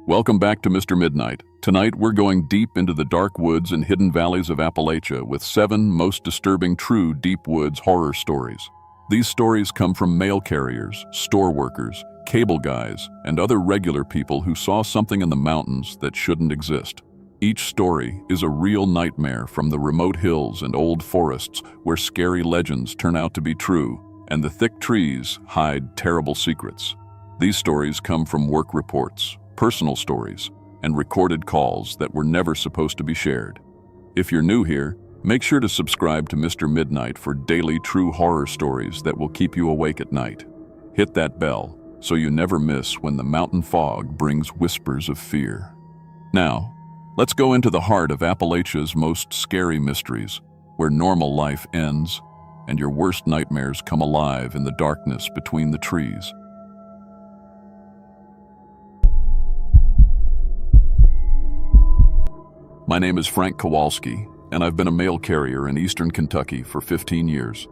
Welcome back to Mr. Midnight. Tonight we're going deep into the dark woods and hidden valleys of Appalachia with 7 most disturbing true deep woods horror stories. These stories come from mail carriers, store workers, cable guys, and other regular people who saw something in the mountains that shouldn't exist. Each story is a real nightmare from the remote hills and old forests where scary legends turn out to be true, and the thick trees hide terrible secrets. These stories come from work reports, personal stories, and recorded calls that were never supposed to be shared. If you're new here, make sure to subscribe to Mr. Midnight for daily true horror stories that will keep you awake at night. Hit that bell so you never miss when the mountain fog brings whispers of fear. Now, let's go into the heart of Appalachia's most scary mysteries, where normal life ends and your worst nightmares come alive in the darkness between the trees. My name is Frank Kowalski, and I've been a mail carrier in eastern Kentucky for 15 years.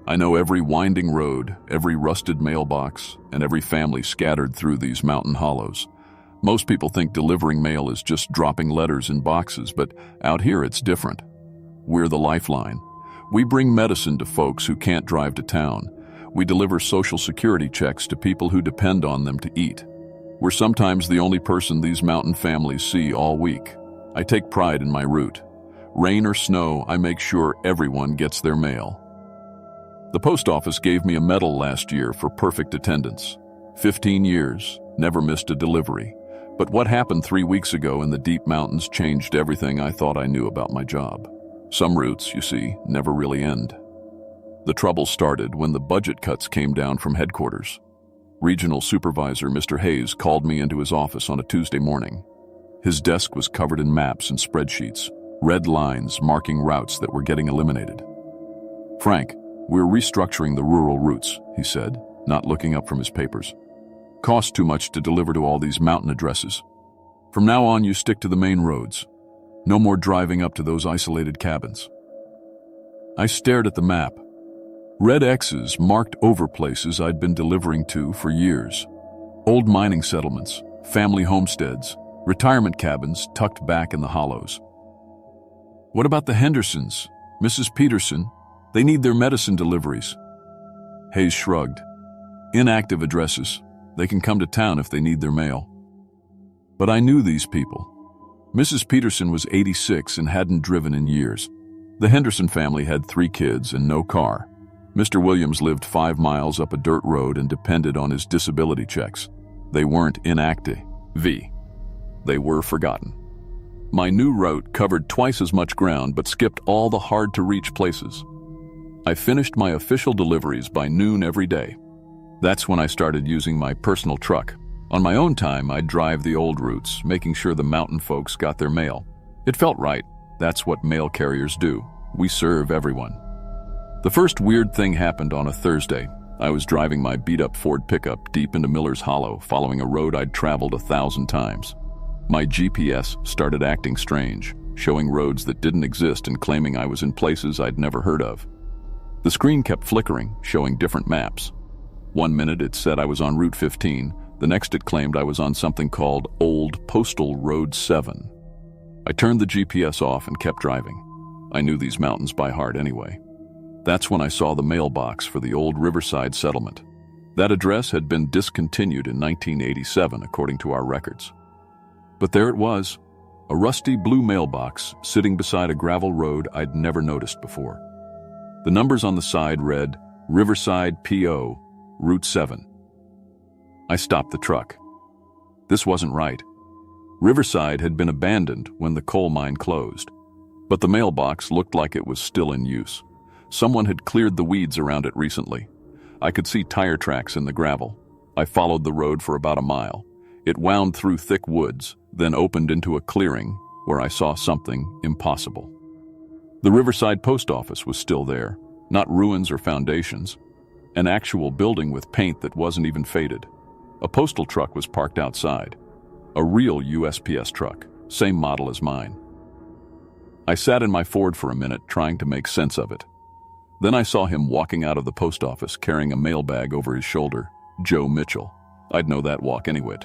I know every winding road, every rusted mailbox, and every family scattered through these mountain hollows. Most people think delivering mail is just dropping letters in boxes, but out here it's different. We're the lifeline. We bring medicine to folks who can't drive to town. We deliver Social Security checks to people who depend on them to eat. We're sometimes the only person these mountain families see all week. I take pride in my route. Rain or snow, I make sure everyone gets their mail. The post office gave me a medal last year for perfect attendance. 15 years, never missed a delivery. But what happened 3 weeks ago in the deep mountains changed everything I thought I knew about my job. Some routes, you see, never really end. The trouble started when the budget cuts came down from headquarters. Regional Supervisor Mr. Hayes called me into his office on a Tuesday morning. His desk was covered in maps and spreadsheets, red lines marking routes that were getting eliminated. "Frank, we're restructuring the rural routes," he said, not looking up from his papers. "Costs too much to deliver to all these mountain addresses. From now on, you stick to the main roads. No more driving up to those isolated cabins." I stared at the map. Red X's marked over places I'd been delivering to for years. Old mining settlements, family homesteads, retirement cabins tucked back in the hollows. "What about the Hendersons? Mrs. Peterson? They need their medicine deliveries." Hayes shrugged. "Inactive addresses. They can come to town if they need their mail." But I knew these people. Mrs. Peterson was 86 and hadn't driven in years. The Henderson family had 3 kids and no car. Mr. Williams lived 5 miles up a dirt road and depended on his disability checks. They weren't inactive. They were forgotten. My new route covered twice as much ground but skipped all the hard-to-reach places. I finished my official deliveries by noon every day. That's when I started using my personal truck. On my own time, I'd drive the old routes, making sure the mountain folks got their mail. It felt right. That's what mail carriers do. We serve everyone. The first weird thing happened on a Thursday. I was driving my beat-up Ford pickup deep into Miller's Hollow, following a road I'd traveled 1,000 times. My GPS started acting strange, showing roads that didn't exist and claiming I was in places I'd never heard of. The screen kept flickering, showing different maps. One minute it said I was on Route 15, the next it claimed I was on something called Old Postal Road 7. I turned the GPS off and kept driving. I knew these mountains by heart anyway. That's when I saw the mailbox for the old Riverside settlement. That address had been discontinued in 1987, according to our records. But there it was, a rusty blue mailbox sitting beside a gravel road I'd never noticed before. The numbers on the side read, Riverside P.O., Route 7. I stopped the truck. This wasn't right. Riverside had been abandoned when the coal mine closed, but the mailbox looked like it was still in use. Someone had cleared the weeds around it recently. I could see tire tracks in the gravel. I followed the road for about a mile. It wound through thick woods, then opened into a clearing where I saw something impossible. The Riverside post office was still there, not ruins or foundations. An actual building with paint that wasn't even faded. A postal truck was parked outside. A real USPS truck, same model as mine. I sat in my Ford for a minute, trying to make sense of it. Then I saw him walking out of the post office carrying a mailbag over his shoulder. Joe Mitchell. I'd know that walk anyway.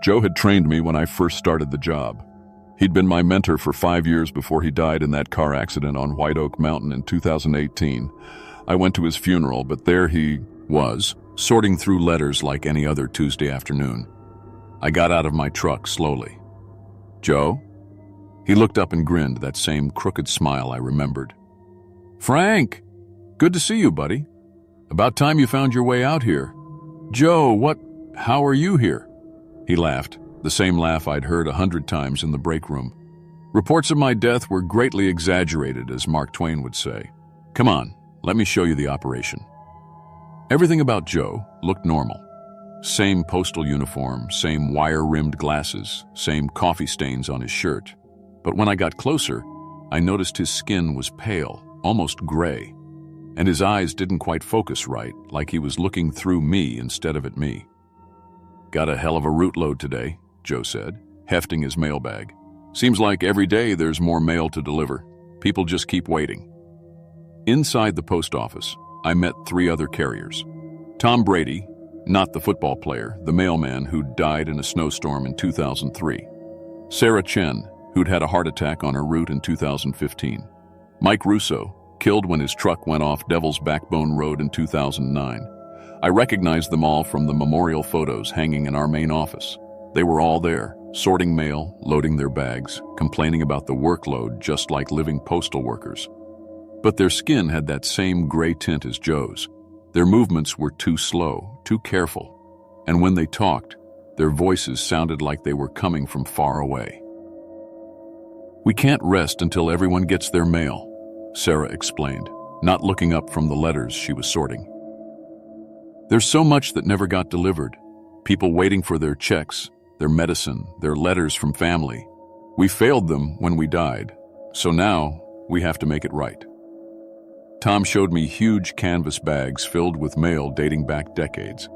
Joe had trained me when I first started the job. He'd been my mentor for 5 years before he died in that car accident on White Oak Mountain in 2018. I went to his funeral, but there he was, sorting through letters like any other Tuesday afternoon. I got out of my truck slowly. "Joe?" He looked up and grinned, that same crooked smile I remembered. "Frank! Good to see you, buddy. About time you found your way out here. Joe, how are you here?" He laughed, the same laugh I'd heard 100 times in the break room. "Reports of my death were greatly exaggerated, as Mark Twain would say. Come on, let me show you the operation." Everything about Joe looked normal. Same postal uniform, same wire-rimmed glasses, same coffee stains on his shirt. But when I got closer, I noticed his skin was pale, almost gray, and his eyes didn't quite focus right, like he was looking through me instead of at me. "Got a hell of a route load today," Joe said, hefting his mailbag. "Seems like every day there's more mail to deliver. People just keep waiting." Inside the post office, I met 3 other carriers. Tom Brady, not the football player, the mailman who died in a snowstorm in 2003. Sarah Chen, who'd had a heart attack on her route in 2015. Mike Russo, killed when his truck went off Devil's Backbone Road in 2009. I recognized them all from the memorial photos hanging in our main office. They were all there, sorting mail, loading their bags, complaining about the workload just like living postal workers. But their skin had that same gray tint as Joe's. Their movements were too slow, too careful, and when they talked, their voices sounded like they were coming from far away. "We can't rest until everyone gets their mail," Sarah explained, not looking up from the letters she was sorting. "There's so much that never got delivered. People waiting for their checks, their medicine, their letters from family. We failed them when we died, so now we have to make it right." Tom showed me huge canvas bags filled with mail dating back decades.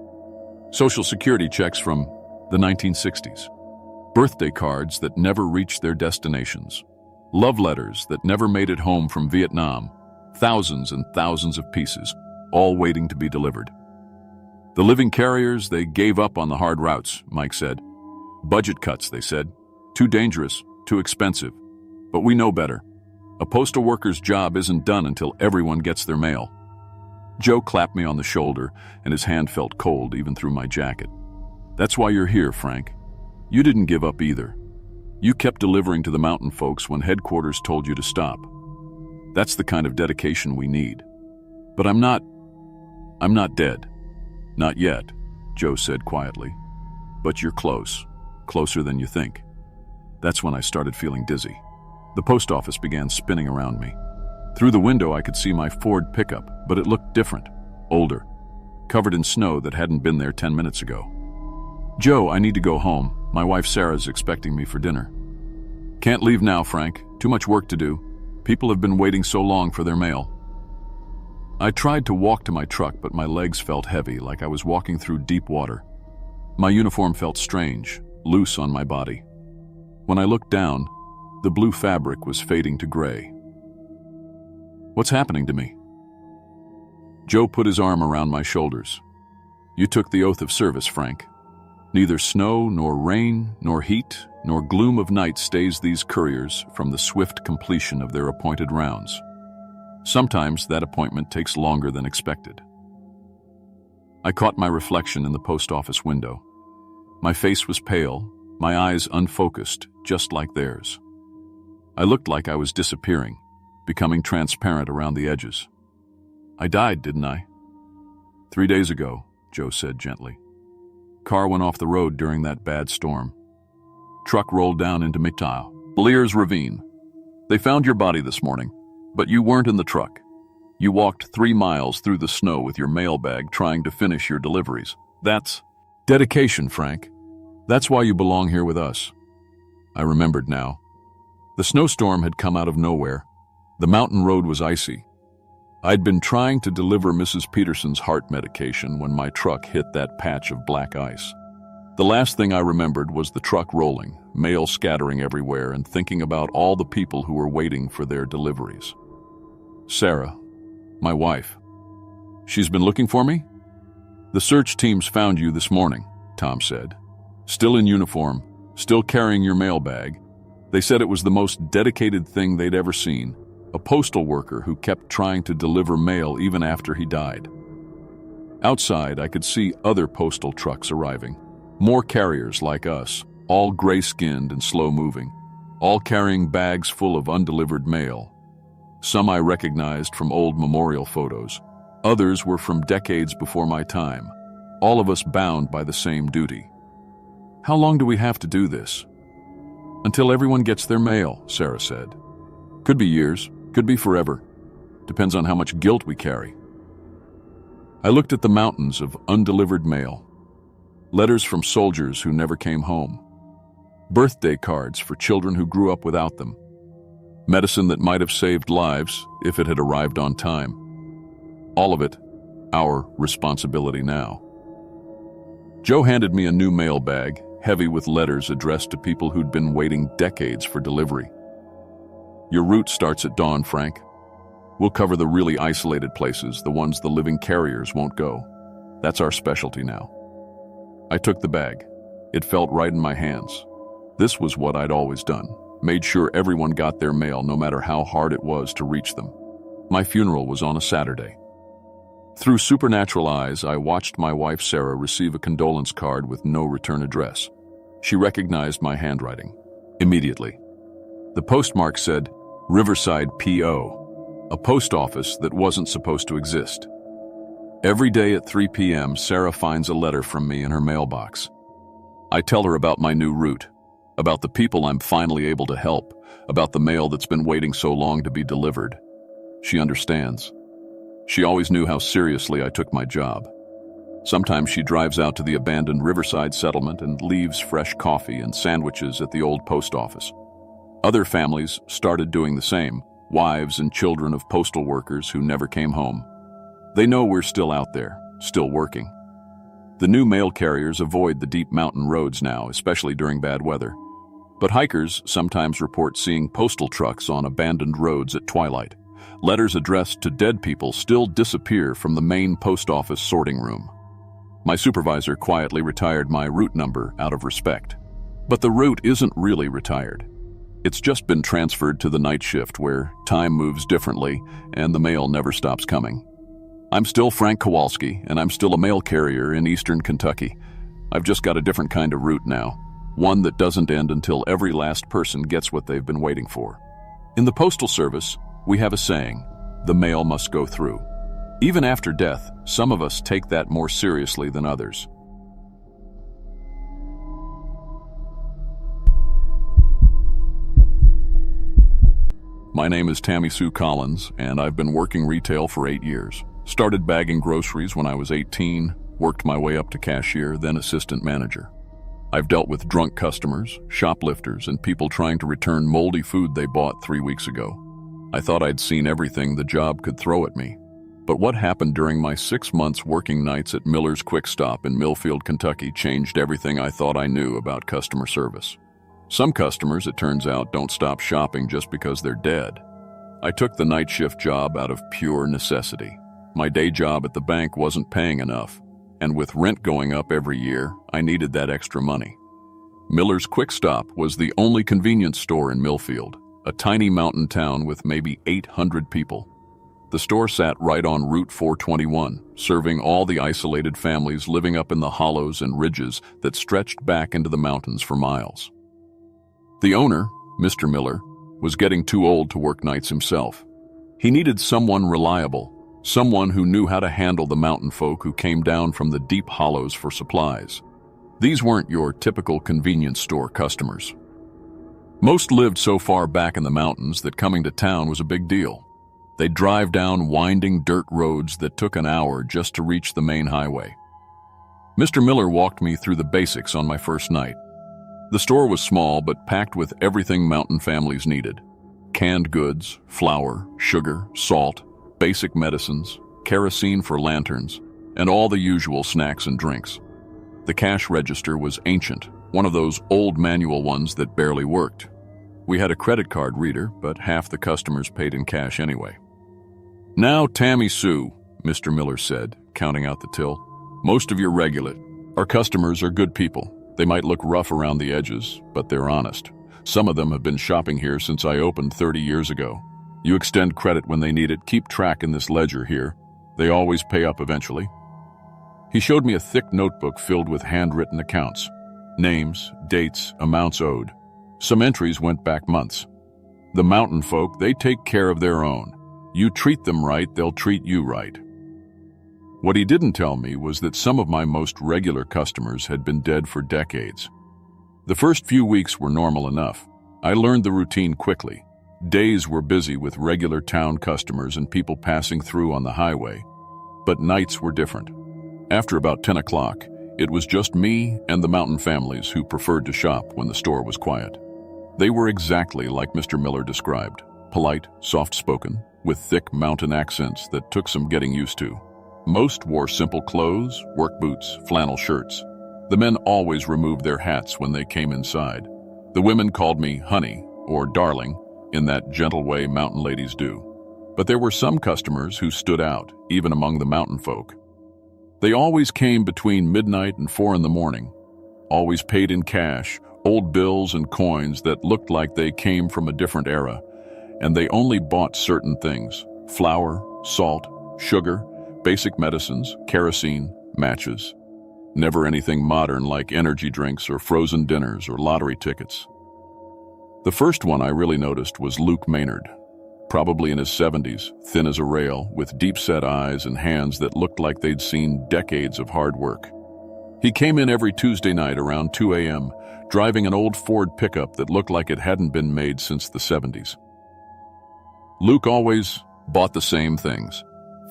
Social Security checks from the 1960s. Birthday cards that never reached their destinations. Love letters that never made it home from Vietnam. Thousands and thousands of pieces, all waiting to be delivered. "The living carriers, they gave up on the hard routes," Mike said. "Budget cuts," they said. "Too dangerous, too expensive. But we know better. A postal worker's job isn't done until everyone gets their mail." Joe clapped me on the shoulder, and his hand felt cold even through my jacket. "That's why you're here, Frank. You didn't give up either. You kept delivering to the mountain folks when headquarters told you to stop. That's the kind of dedication we need. But I'm not dead. Not yet," Joe said quietly. "But you're close, closer than you think." That's when I started feeling dizzy. The post office began spinning around me. Through the window I could see my Ford pickup, but it looked different, older, covered in snow that hadn't been there 10 minutes ago. "Joe, I need to go home. My wife Sarah's expecting me for dinner." "Can't leave now, Frank. Too much work to do. People have been waiting so long for their mail." I tried to walk to my truck, but my legs felt heavy, like I was walking through deep water. My uniform felt strange, loose on my body. When I looked down, the blue fabric was fading to gray. "What's happening to me?" Joe put his arm around my shoulders. "You took the oath of service, Frank. Neither snow, nor rain, nor heat, nor gloom of night stays these couriers from the swift completion of their appointed rounds. Sometimes that appointment takes longer than expected." I caught my reflection in the post office window. My face was pale, my eyes unfocused, just like theirs. I looked like I was disappearing, becoming transparent around the edges. "I died, didn't I?" 3 days ago, Joe said gently. "Car went off the road during that bad storm. Truck rolled down into Lear's Ravine. They found your body this morning, but you weren't in the truck. You walked 3 miles through the snow with your mailbag trying to finish your deliveries. That's dedication, Frank. That's why you belong here with us." I remembered now. The snowstorm had come out of nowhere. The mountain road was icy. I'd been trying to deliver Mrs. Peterson's heart medication when my truck hit that patch of black ice. The last thing I remembered was the truck rolling, mail scattering everywhere, and thinking about all the people who were waiting for their deliveries. Sarah, my wife. "She's been looking for me?" "The search teams found you this morning," Tom said. still in uniform, still carrying your mail bag. They said it was the most dedicated thing they'd ever seen, a postal worker who kept trying to deliver mail even after he died. Outside, I could see other postal trucks arriving, more carriers like us, all gray-skinned and slow-moving, all carrying bags full of undelivered mail. Some I recognized from old memorial photos. Others were from decades before my time, all of us bound by the same duty. How long do we have to do this? Until everyone gets their mail, Sarah said. Could be years, could be forever. Depends on how much guilt we carry. I looked at the mountains of undelivered mail. Letters from soldiers who never came home. Birthday cards for children who grew up without them. Medicine that might have saved lives if it had arrived on time. All of it, our responsibility now. Joe handed me a new mail bag, heavy with letters addressed to people who'd been waiting decades for delivery. Your route starts at dawn, Frank. We'll cover the really isolated places, the ones the living carriers won't go. That's our specialty now. I took the bag. It felt right in my hands. This was what I'd always done. Made sure everyone got their mail no matter how hard it was to reach them. My funeral was on a Saturday. Through supernatural eyes, I watched my wife Sarah receive a condolence card with no return address. She recognized my handwriting. Immediately. The postmark said, Riverside P.O., a post office that wasn't supposed to exist. Every day at 3 p.m., Sarah finds a letter from me in her mailbox. I tell her about my new route, about the people I'm finally able to help, about the mail that's been waiting so long to be delivered. She understands. She always knew how seriously I took my job. Sometimes she drives out to the abandoned Riverside settlement and leaves fresh coffee and sandwiches at the old post office. Other families started doing the same, wives and children of postal workers who never came home. They know we're still out there, still working. The new mail carriers avoid the deep mountain roads now, especially during bad weather. But hikers sometimes report seeing postal trucks on abandoned roads at twilight. Letters addressed to dead people still disappear from the main post office sorting room. My supervisor quietly retired my route number out of respect. But the route isn't really retired. It's just been transferred to the night shift where time moves differently and the mail never stops coming. I'm still Frank Kowalski, and I'm still a mail carrier in eastern Kentucky. I've just got a different kind of route now, one that doesn't end until every last person gets what they've been waiting for. In the Postal Service, we have a saying, the mail must go through. Even after death, some of us take that more seriously than others. My name is Tammy Sue Collins, and I've been working retail for 8 years. Started bagging groceries when I was 18, worked my way up to cashier, then assistant manager. I've dealt with drunk customers, shoplifters, and people trying to return moldy food they bought 3 weeks ago. I thought I'd seen everything the job could throw at me. But what happened during my 6 months working nights at Miller's Quick Stop in Millfield, Kentucky changed everything I thought I knew about customer service. Some customers, it turns out, don't stop shopping just because they're dead. I took the night shift job out of pure necessity. My day job at the bank wasn't paying enough, and with rent going up every year, I needed that extra money. Miller's Quick Stop was the only convenience store in Millfield, a tiny mountain town with maybe 800 people. The store sat right on Route 421, serving all the isolated families living up in the hollows and ridges that stretched back into the mountains for miles. The owner, Mr. Miller, was getting too old to work nights himself. He needed someone reliable, someone who knew how to handle the mountain folk who came down from the deep hollows for supplies. These weren't your typical convenience store customers. Most lived so far back in the mountains that coming to town was a big deal. They'd drive down winding dirt roads that took an hour just to reach the main highway. Mr. Miller walked me through the basics on my first night. The store was small but packed with everything mountain families needed. Canned goods, flour, sugar, salt, basic medicines, kerosene for lanterns, and all the usual snacks and drinks. The cash register was ancient, one of those old manual ones that barely worked. We had a credit card reader, but half the customers paid in cash anyway. "Now, Tammy Sue," Mr. Miller said, counting out the till. "Most of your regular. Our customers are good people. They might look rough around the edges, but they're honest. Some of them have been shopping here since I opened 30 years ago. You extend credit when they need it. Keep track in this ledger here. They always pay up eventually. He showed me a thick notebook filled with handwritten accounts. Names, dates, amounts owed. Some entries went back months. The mountain folk, they take care of their own. You treat them right, they'll treat you right. What he didn't tell me was that some of my most regular customers had been dead for decades. The first few weeks were normal enough. I learned the routine quickly. Days were busy with regular town customers and people passing through on the highway. But nights were different. After about 10 o'clock, it was just me and the mountain families who preferred to shop when the store was quiet. They were exactly like Mr. Miller described, polite, soft-spoken, with thick mountain accents that took some getting used to. Most wore simple clothes, work boots, flannel shirts. The men always removed their hats when they came inside. The women called me honey or darling in that gentle way mountain ladies do. But there were some customers who stood out, even among the mountain folk. They always came between midnight and 4 in the morning, always paid in cash, old bills and coins that looked like they came from a different era, and they only bought certain things: flour, salt, sugar, basic medicines, kerosene, matches. Never anything modern like energy drinks or frozen dinners or lottery tickets. The first one I really noticed was Luke Maynard, probably in his 70s, thin as a rail, with deep-set eyes and hands that looked like they'd seen decades of hard work. He came in every Tuesday night around 2 a.m., driving an old Ford pickup that looked like it hadn't been made since the 70s. Luke always bought the same things: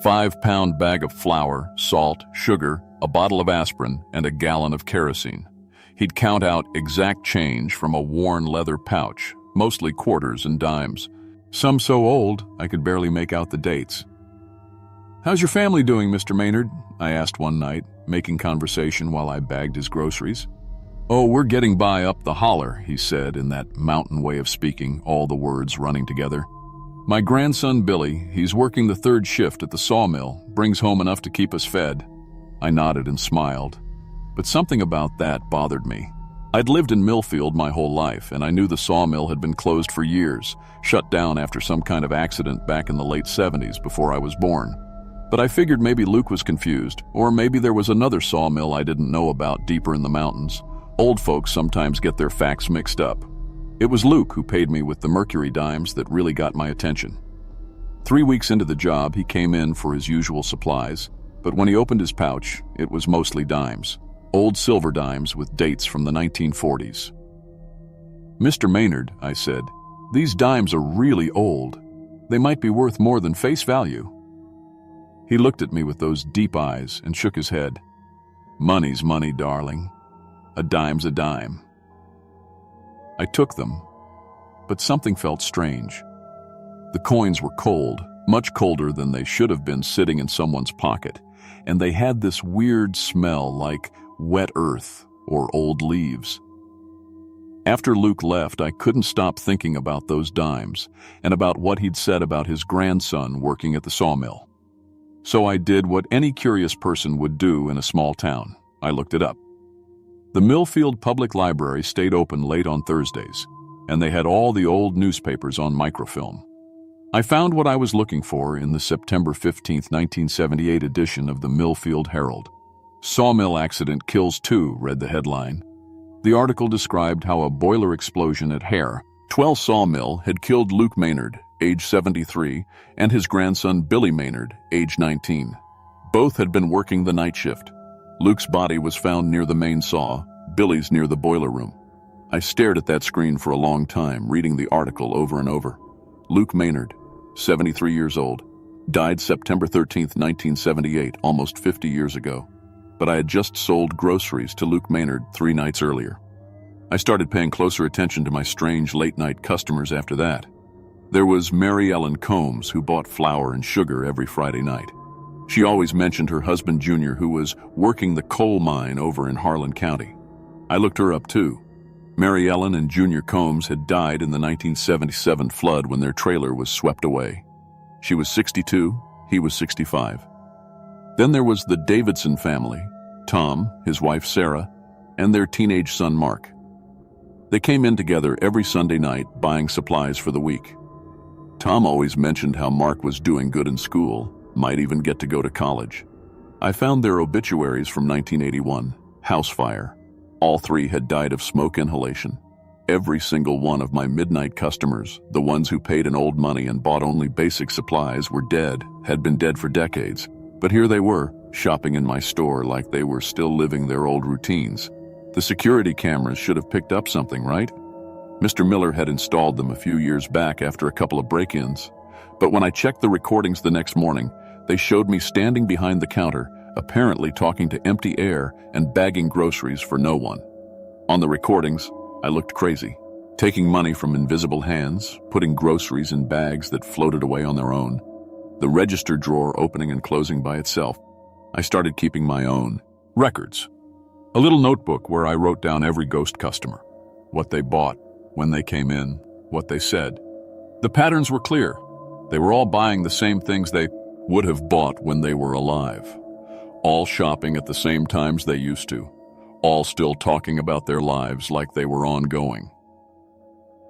5-pound bag of flour, salt, sugar, a bottle of aspirin, and a gallon of kerosene. He'd count out exact change from a worn leather pouch, mostly quarters and dimes. Some so old, I could barely make out the dates. "How's your family doing, Mr. Maynard?" I asked one night, making conversation while I bagged his groceries. "Oh, we're getting by up the holler," he said in that mountain way of speaking, all the words running together. "My grandson Billy, he's working the 3rd shift at the sawmill, brings home enough to keep us fed." I nodded and smiled, but something about that bothered me. I'd lived in Millfield my whole life, and I knew the sawmill had been closed for years, shut down after some kind of accident back in the late 70s before I was born. But I figured maybe Luke was confused, or maybe there was another sawmill I didn't know about deeper in the mountains. Old folks sometimes get their facts mixed up. It was Luke who paid me with the mercury dimes that really got my attention. 3 weeks into the job, he came in for his usual supplies, but when he opened his pouch, it was mostly dimes. Old silver dimes with dates from the 1940s. "Mr. Maynard," I said, "these dimes are really old. They might be worth more than face value." He looked at me with those deep eyes and shook his head. "Money's money, darling. A dime's a dime." I took them, but something felt strange. The coins were cold, much colder than they should have been sitting in someone's pocket, and they had this weird smell like wet earth or old leaves. After Luke left, I couldn't stop thinking about those dimes and about what he'd said about his grandson working at the sawmill. So I did what any curious person would do in a small town. I looked it up. The Millfield Public Library stayed open late on Thursdays, and they had all the old newspapers on microfilm. I found what I was looking for in the September 15, 1978 edition of the Millfield Herald. "Sawmill Accident Kills 2, read the headline. The article described how a boiler explosion at Hare, 12 Sawmill, had killed Luke Maynard, age 73, and his grandson Billy Maynard, age 19. Both had been working the night shift. Luke's body was found near the main saw, Billy's near the boiler room. I stared at that screen for a long time, reading the article over and over. Luke Maynard, 73 years old, died September 13, 1978, almost 50 years ago. But I had just sold groceries to Luke Maynard 3 nights earlier. I started paying closer attention to my strange late-night customers after that. There was Mary Ellen Combs, who bought flour and sugar every Friday night. She always mentioned her husband Junior, who was working the coal mine over in Harlan County. I looked her up too. Mary Ellen and Junior Combs had died in the 1977 flood when their trailer was swept away. She was 62, he was 65. Then there was the Davidson family, Tom, his wife Sarah, and their teenage son Mark. They came in together every Sunday night buying supplies for the week. Tom always mentioned how Mark was doing good in school, might even get to go to college. I found their obituaries from 1981, house fire. All three had died of smoke inhalation. Every single one of my midnight customers, the ones who paid in old money and bought only basic supplies, were dead, had been dead for decades. But here they were, shopping in my store like they were still living their old routines. The security cameras should have picked up something, right? Mr. Miller had installed them a few years back after a couple of break-ins. But when I checked the recordings the next morning, they showed me standing behind the counter, apparently talking to empty air and bagging groceries for no one. On the recordings, I looked crazy, taking money from invisible hands, putting groceries in bags that floated away on their own, the register drawer opening and closing by itself. I started keeping my own records. A little notebook where I wrote down every ghost customer, what they bought, when they came in, what they said. The patterns were clear. They were all buying the same things they would have bought when they were alive. All shopping at the same times they used to. All still talking about their lives like they were ongoing.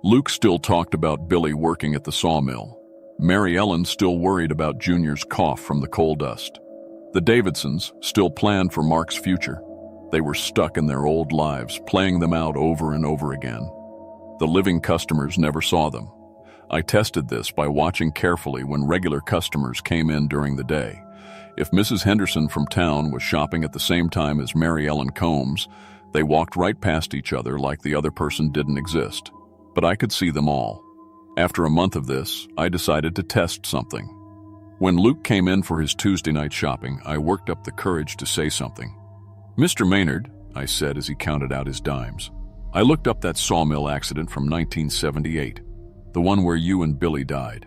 Luke still talked about Billy working at the sawmill. Mary Ellen still worried about Junior's cough from the coal dust. The Davidsons still planned for Mark's future. They were stuck in their old lives, playing them out over and over again. The living customers never saw them. I tested this by watching carefully when regular customers came in during the day. If Mrs. Henderson from town was shopping at the same time as Mary Ellen Combs, they walked right past each other like the other person didn't exist. But I could see them all. After a month of this, I decided to test something. When Luke came in for his Tuesday night shopping, I worked up the courage to say something. "Mr. Maynard," I said as he counted out his dimes, "I looked up that sawmill accident from 1978, the one where you and Billy died."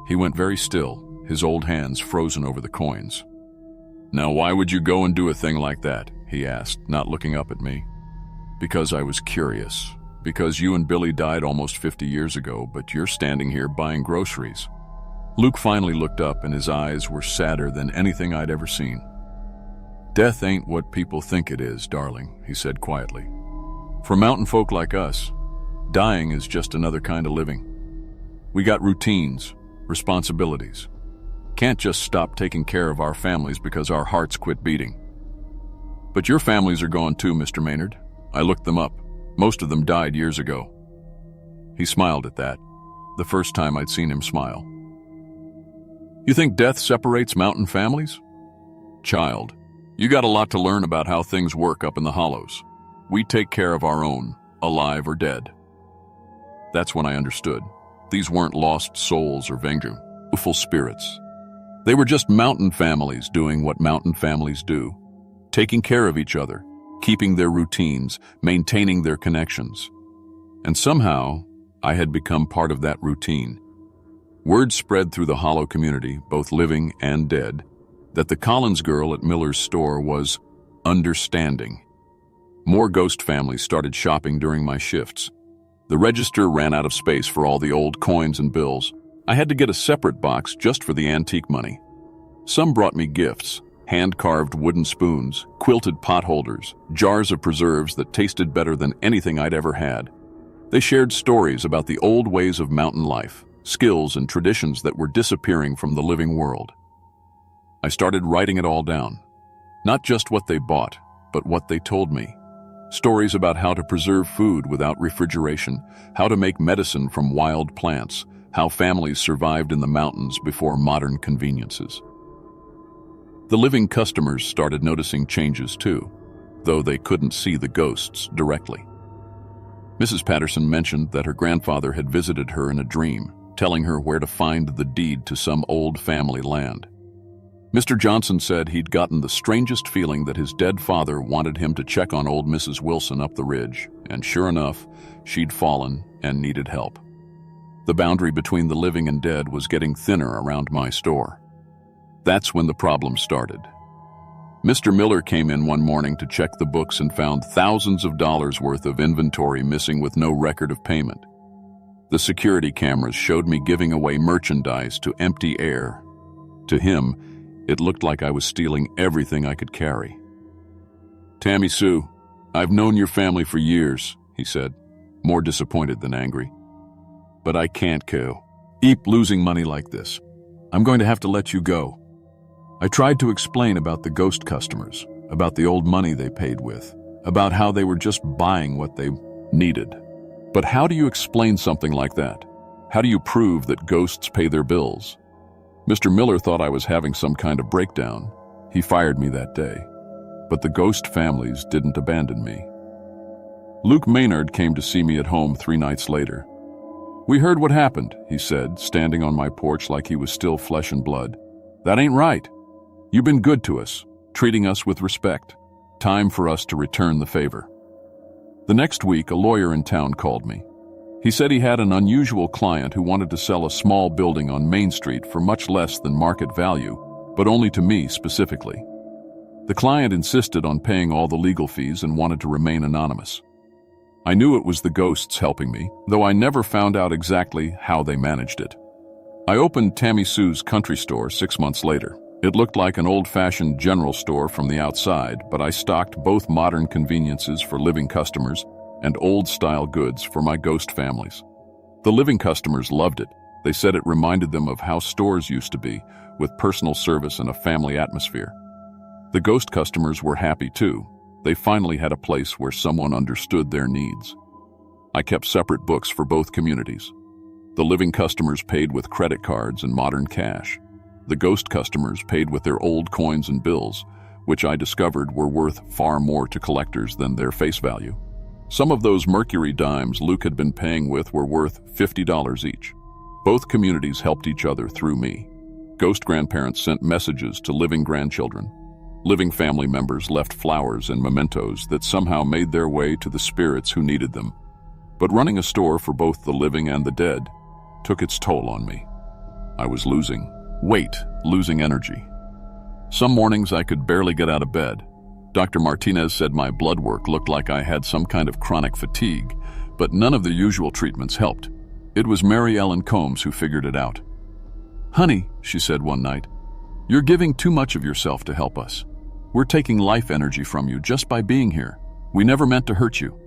He went very still, his old hands frozen over the coins. "Now why would you go and do a thing like that?" he asked, not looking up at me. "Because I was curious. Because you and Billy died almost 50 years ago, but you're standing here buying groceries." Luke finally looked up and his eyes were sadder than anything I'd ever seen. "Death ain't what people think it is, darling," he said quietly. "For mountain folk like us, dying is just another kind of living. We got routines, responsibilities. Can't just stop taking care of our families because our hearts quit beating. But your families are gone too, Mr. Maynard. I looked them up. Most of them died years ago." He smiled at that, the first time I'd seen him smile. "You think death separates mountain families?" "Child, you got a lot to learn about how things work up in the hollows. We take care of our own, alive or dead." That's when I understood. These weren't lost souls or vengeful spirits. They were just mountain families doing what mountain families do, taking care of each other, keeping their routines, maintaining their connections. And somehow, I had become part of that routine. Word spread through the hollow community, both living and dead, that the Collins girl at Miller's store was understanding. More ghost families started shopping during my shifts. The register ran out of space for all the old coins and bills. I had to get a separate box just for the antique money. Some brought me gifts, hand-carved wooden spoons, quilted pot holders, jars of preserves that tasted better than anything I'd ever had. They shared stories about the old ways of mountain life, skills and traditions that were disappearing from the living world. I started writing it all down. Not just what they bought, but what they told me. Stories about how to preserve food without refrigeration, how to make medicine from wild plants, how families survived in the mountains before modern conveniences. The living customers started noticing changes too, though they couldn't see the ghosts directly. Mrs. Patterson mentioned that her grandfather had visited her in a dream, telling her where to find the deed to some old family land. Mr. Johnson said he'd gotten the strangest feeling that his dead father wanted him to check on old Mrs. Wilson up the ridge, and sure enough, she'd fallen and needed help. The boundary between the living and dead was getting thinner around my store. That's when the problem started. Mr. Miller came in one morning to check the books and found thousands of dollars worth of inventory missing with no record of payment. The security cameras showed me giving away merchandise to empty air. To him, it looked like I was stealing everything I could carry. "Tammy Sue," "I've known your family for years," he said, more disappointed than angry. "But I can't keep losing money like this. I'm going to have to let you go." I tried to explain about the ghost customers, about the old money they paid with, about how they were just buying what they needed. But how do you explain something like that? How do you prove that ghosts pay their bills? Mr. Miller thought I was having some kind of breakdown. He fired me that day. But the ghost families didn't abandon me. Luke Maynard came to see me at home 3 nights later. "We heard what happened," he said, standing on my porch like he was still flesh and blood. "That ain't right. You've been good to us, treating us with respect. Time for us to return the favor." The next week, a lawyer in town called me. He said he had an unusual client who wanted to sell a small building on Main Street for much less than market value, but only to me specifically. The client insisted on paying all the legal fees and wanted to remain anonymous. I knew it was the ghosts helping me, though I never found out exactly how they managed it. I opened Tammy Sue's country store 6 months later. It looked like an old-fashioned general store from the outside, but I stocked both modern conveniences for living customers and old-style goods for my ghost families. The living customers loved it. They said it reminded them of how stores used to be, with personal service and a family atmosphere. The ghost customers were happy too. They finally had a place where someone understood their needs. I kept separate books for both communities. The living customers paid with credit cards and modern cash. The ghost customers paid with their old coins and bills, which I discovered were worth far more to collectors than their face value. Some of those Mercury dimes Luke had been paying with were worth $50 each. Both communities helped each other through me. Ghost grandparents sent messages to living grandchildren. Living family members left flowers and mementos that somehow made their way to the spirits who needed them. But running a store for both the living and the dead took its toll on me. I was losing weight, losing energy. Some mornings I could barely get out of bed. Dr. Martinez said my blood work looked like I had some kind of chronic fatigue, but none of the usual treatments helped. It was Mary Ellen Combs who figured it out. "Honey," she said one night, "you're giving too much of yourself to help us. We're taking life energy from you just by being here. We never meant to hurt you."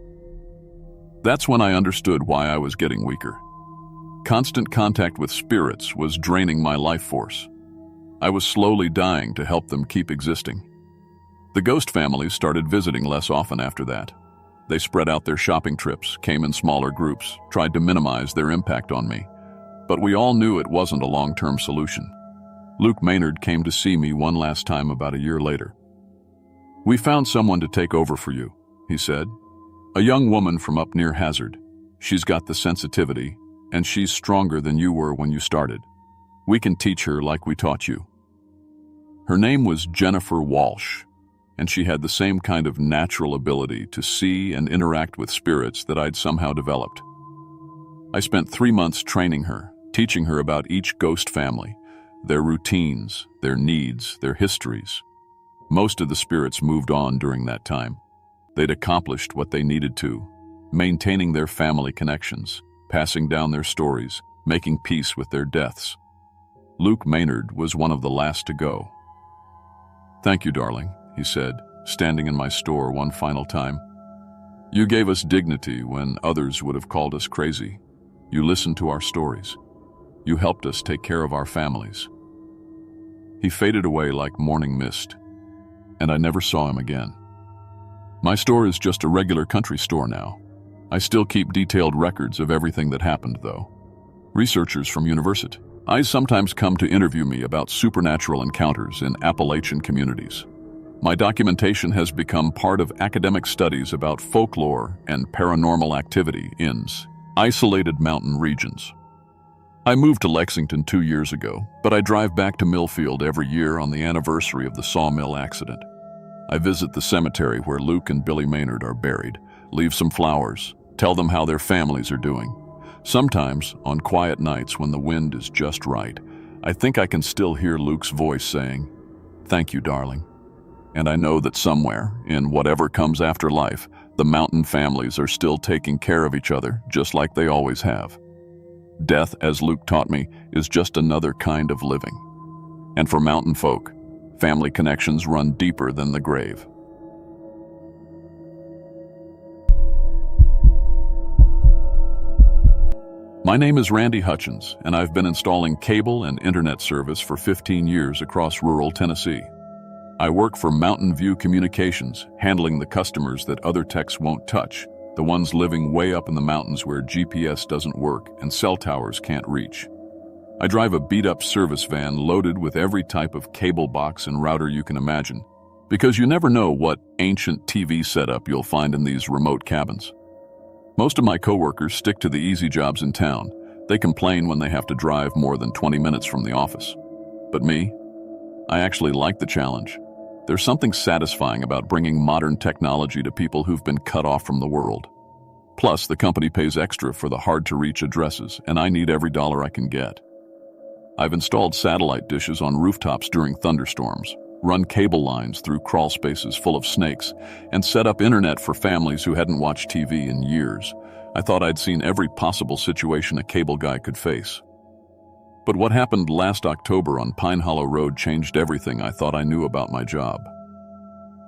That's when I understood why I was getting weaker. Constant contact with spirits was draining my life force. I was slowly dying to help them keep existing. The ghost families started visiting less often after that. They spread out their shopping trips, came in smaller groups, tried to minimize their impact on me. But we all knew it wasn't a long-term solution. Luke Maynard came to see me one last time about a year later. "We found someone to take over for you," he said. "A young woman from up near Hazard. She's got the sensitivity, and she's stronger than you were when you started. We can teach her like we taught you." Her name was Jennifer Walsh, and she had the same kind of natural ability to see and interact with spirits that I'd somehow developed. I spent 3 months training her, teaching her about each ghost family, their routines, their needs, their histories. Most of the spirits moved on during that time. They'd accomplished what they needed to, maintaining their family connections, passing down their stories, making peace with their deaths. Luke Maynard was one of the last to go. "Thank you, darling," he said, standing in my store one final time. "You gave us dignity when others would have called us crazy. You listened to our stories. You helped us take care of our families." He faded away like morning mist, and I never saw him again. My store is just a regular country store now. I still keep detailed records of everything that happened, though. Researchers from university sometimes come to interview me about supernatural encounters in Appalachian communities. My documentation has become part of academic studies about folklore and paranormal activity in isolated mountain regions. I moved to Lexington 2 years ago, but I drive back to Millfield every year on the anniversary of the sawmill accident. I visit the cemetery where Luke and Billy Maynard are buried, leave some flowers, tell them how their families are doing. Sometimes, on quiet nights when the wind is just right, I think I can still hear Luke's voice saying, "Thank you, darling." And I know that somewhere, in whatever comes after life, the mountain families are still taking care of each other, just like they always have. Death, as Luke taught me, is just another kind of living. And for mountain folk, family connections run deeper than the grave. My name is Randy Hutchins, and I've been installing cable and internet service for 15 years across rural Tennessee. I work for Mountain View Communications, handling the customers that other techs won't touch, the ones living way up in the mountains where GPS doesn't work and cell towers can't reach. I drive a beat-up service van loaded with every type of cable box and router you can imagine, because you never know what ancient TV setup you'll find in these remote cabins. Most of my coworkers stick to the easy jobs in town. They complain when they have to drive more than 20 minutes from the office. But me? I actually like the challenge. There's something satisfying about bringing modern technology to people who've been cut off from the world. Plus, the company pays extra for the hard-to-reach addresses, and I need every dollar I can get. I've installed satellite dishes on rooftops during thunderstorms, run cable lines through crawl spaces full of snakes, and set up internet for families who hadn't watched TV in years. I thought I'd seen every possible situation a cable guy could face. But what happened last October on Pine Hollow Road changed everything I thought I knew about my job.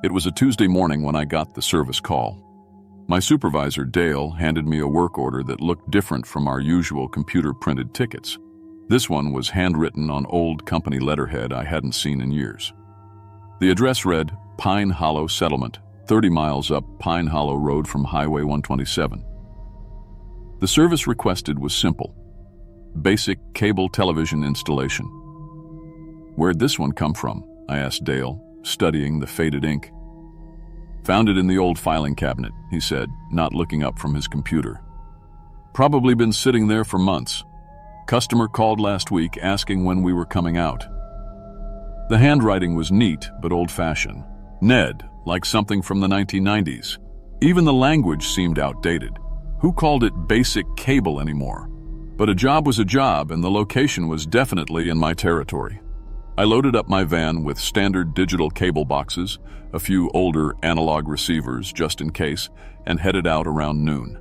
It was a Tuesday morning when I got the service call. My supervisor, Dale, handed me a work order that looked different from our usual computer-printed tickets. This one was handwritten on old company letterhead I hadn't seen in years. The address read, Pine Hollow Settlement, 30 miles up Pine Hollow Road from Highway 127. The service requested was simple. Basic cable television installation. Where'd this one come from? I asked Dale, studying the faded ink. Found it in the old filing cabinet, he said, not looking up from his computer. Probably been sitting there for months. Customer called last week asking when we were coming out. The handwriting was neat but old-fashioned. Ned, like something from the 1990s. Even the language seemed outdated. Who called it basic cable anymore? But a job was a job, and the location was definitely in my territory. I loaded up my van with standard digital cable boxes, a few older analog receivers just in case, and headed out around noon.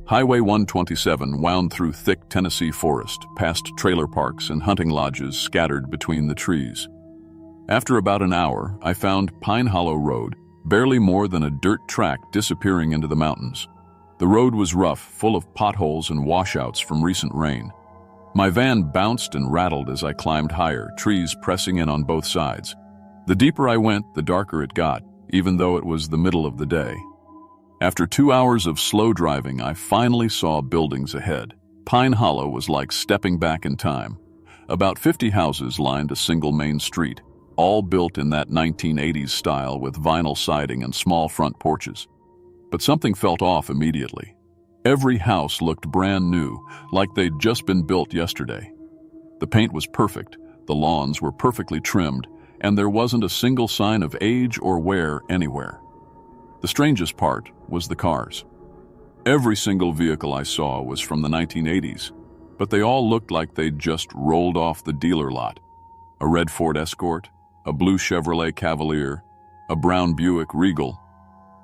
Highway 127 wound through thick Tennessee forest, past trailer parks and hunting lodges scattered between the trees. After about an hour, I found Pine Hollow Road, barely more than a dirt track disappearing into the mountains. The road was rough, full of potholes and washouts from recent rain. My van bounced and rattled as I climbed higher, trees pressing in on both sides. The deeper I went, the darker it got, even though it was the middle of the day. After 2 hours of slow driving, I finally saw buildings ahead. Pine Hollow was like stepping back in time. About 50 houses lined a single main street, all built in that 1980s style with vinyl siding and small front porches. But something felt off immediately. Every house looked brand new, like they'd just been built yesterday. The paint was perfect, the lawns were perfectly trimmed, and there wasn't a single sign of age or wear anywhere. The strangest part was the cars. Every single vehicle I saw was from the 1980s, but they all looked like they'd just rolled off the dealer lot. A red Ford Escort, a blue Chevrolet Cavalier, a brown Buick Regal,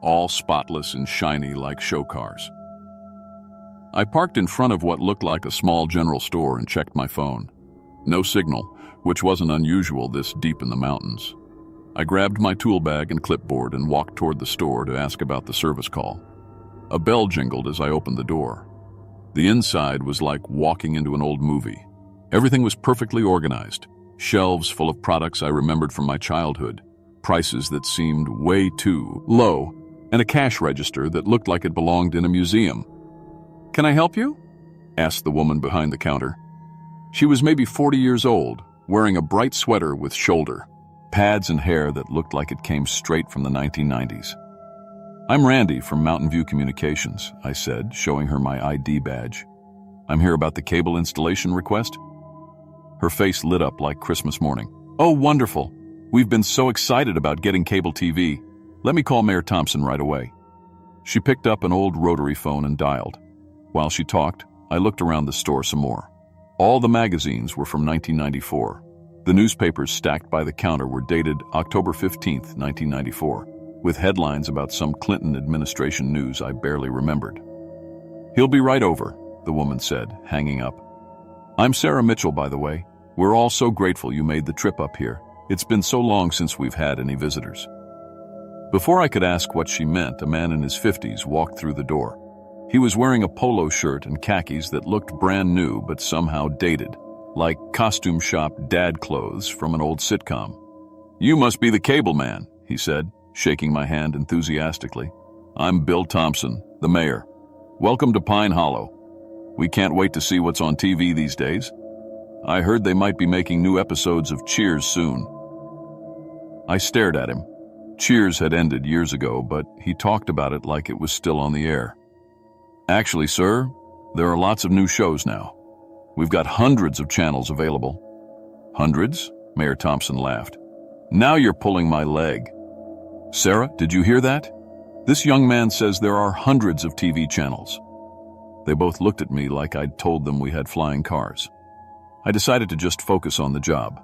all spotless and shiny like show cars. I parked in front of what looked like a small general store and checked my phone. No signal, which wasn't unusual this deep in the mountains. I grabbed my tool bag and clipboard and walked toward the store to ask about the service call. A bell jingled as I opened the door. The inside was like walking into an old movie. Everything was perfectly organized. Shelves full of products I remembered from my childhood, prices that seemed way too low, and a cash register that looked like it belonged in a museum. "Can I help you?" asked the woman behind the counter. She was maybe 40 years old, wearing a bright sweater with shoulder pads and hair that looked like it came straight from the 1990s. "I'm Randy from Mountain View Communications," I said, showing her my ID badge. "I'm here about the cable installation request." Her face lit up like Christmas morning. "Oh, wonderful. We've been so excited about getting cable TV. Let me call Mayor Thompson right away." She picked up an old rotary phone and dialed. While she talked, I looked around the store some more. All the magazines were from 1994. The newspapers stacked by the counter were dated October 15th, 1994, with headlines about some Clinton administration news I barely remembered. "He'll be right over," the woman said, hanging up. "I'm Sarah Mitchell, by the way. We're all so grateful you made the trip up here. It's been so long since we've had any visitors." Before I could ask what she meant, a man in his 50s walked through the door. He was wearing a polo shirt and khakis that looked brand new but somehow dated, like costume shop dad clothes from an old sitcom. "You must be the cable man," he said, shaking my hand enthusiastically. "I'm Bill Thompson, the mayor. Welcome to Pine Hollow. We can't wait to see what's on TV these days. I heard they might be making new episodes of Cheers soon." I stared at him. Cheers had ended years ago, but he talked about it like it was still on the air. "Actually, sir, there are lots of new shows now. We've got hundreds of channels available." "Hundreds?" Mayor Thompson laughed. "Now you're pulling my leg." "Sarah, did you hear that? This young man says there are hundreds of TV channels." They both looked at me like I'd told them we had flying cars. I decided to just focus on the job.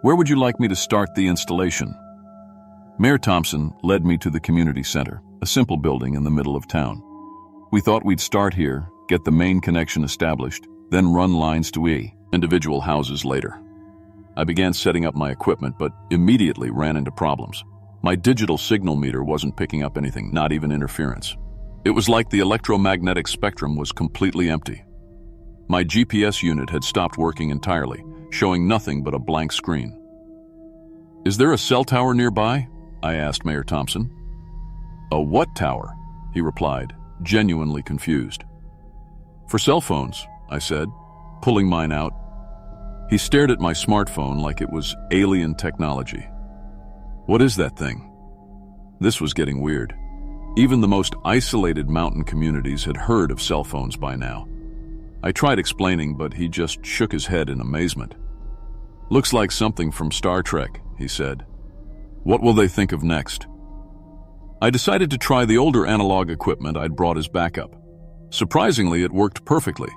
"Where would you like me to start the installation?" Mayor Thompson led me to the community center, a simple building in the middle of town. We thought we'd start here, get the main connection established, then run lines to individual houses later. I began setting up my equipment, but immediately ran into problems. My digital signal meter wasn't picking up anything, not even interference. It was like the electromagnetic spectrum was completely empty. My GPS unit had stopped working entirely, showing nothing but a blank screen. "Is there a cell tower nearby?" I asked Mayor Thompson. "A what tower?" he replied, genuinely confused. "For cell phones," I said, pulling mine out. He stared at my smartphone like it was alien technology. "What is that thing?" This was getting weird. Even the most isolated mountain communities had heard of cell phones by now. I tried explaining, but he just shook his head in amazement. "Looks like something from Star Trek," he said. "What will they think of next?" I decided to try the older analog equipment I'd brought as backup. Surprisingly, it worked perfectly.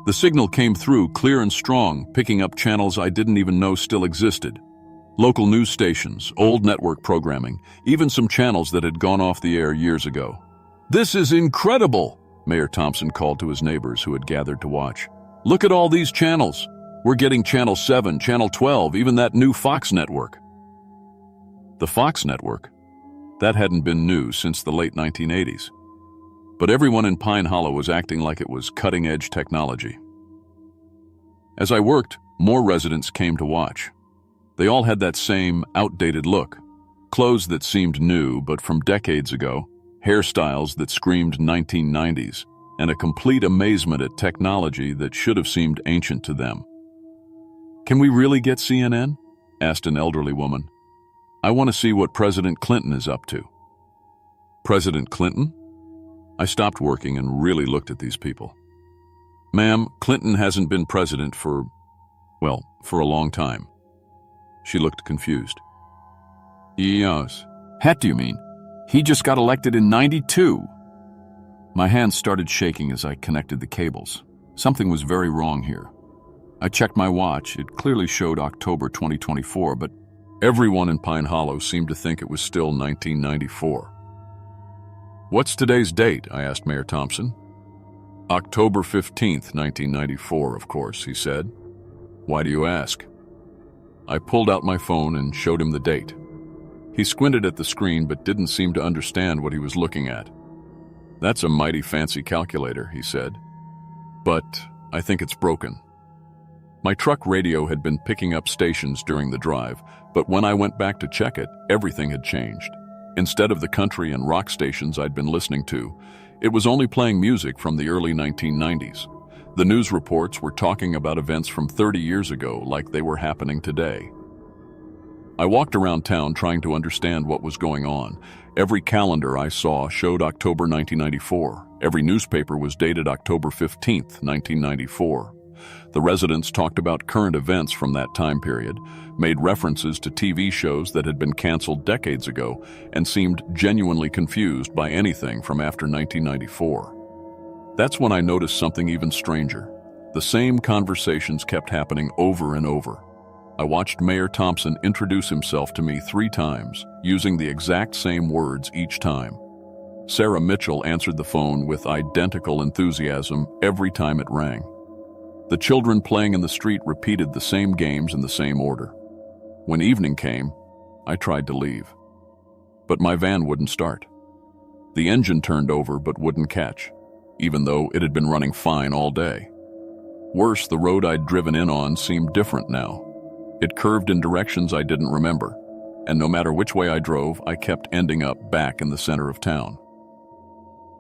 The signal came through clear and strong, picking up channels I didn't even know still existed. Local news stations, old network programming, even some channels that had gone off the air years ago. "This is incredible," Mayor Thompson called to his neighbors who had gathered to watch. "Look at all these channels. We're getting Channel 7, Channel 12, even that new Fox network." The Fox network? That hadn't been new since the late 1980s. But everyone in Pine Hollow was acting like it was cutting-edge technology. As I worked, more residents came to watch. They all had that same outdated look. Clothes that seemed new but from decades ago, hairstyles that screamed 1990s, and a complete amazement at technology that should have seemed ancient to them. "Can we really get CNN?" asked an elderly woman. "I want to see what President Clinton is up to." "President Clinton?" I stopped working and really looked at these people. "Ma'am, Clinton hasn't been president for a long time." She looked confused. "Yes. What do you mean? He just got elected in '92. My hands started shaking as I connected the cables. Something was very wrong here. I checked my watch. It clearly showed October 2024, but everyone in Pine Hollow seemed to think it was still 1994. "What's today's date?" I asked Mayor Thompson. "October 15th, 1994, of course," he said. "Why do you ask?" I pulled out my phone and showed him the date. He squinted at the screen but didn't seem to understand what he was looking at. "That's a mighty fancy calculator," he said. "But I think it's broken." My truck radio had been picking up stations during the drive, but when I went back to check it, everything had changed. Instead of the country and rock stations I'd been listening to, it was only playing music from the early 1990s. The news reports were talking about events from 30 years ago like they were happening today. I walked around town trying to understand what was going on. Every calendar I saw showed October 1994. Every newspaper was dated October 15th, 1994. The residents talked about current events from that time period, made references to TV shows that had been canceled decades ago, and seemed genuinely confused by anything from after 1994. That's when I noticed something even stranger. The same conversations kept happening over and over. I watched Mayor Thompson introduce himself to me 3 times, using the exact same words each time. Sarah Mitchell answered the phone with identical enthusiasm every time it rang. The children playing in the street repeated the same games in the same order. When evening came, I tried to leave. But my van wouldn't start. The engine turned over but wouldn't catch. even though it had been running fine all day. Worse, the road I'd driven in on seemed different now. It curved in directions I didn't remember, and no matter which way I drove, I kept ending up back in the center of town.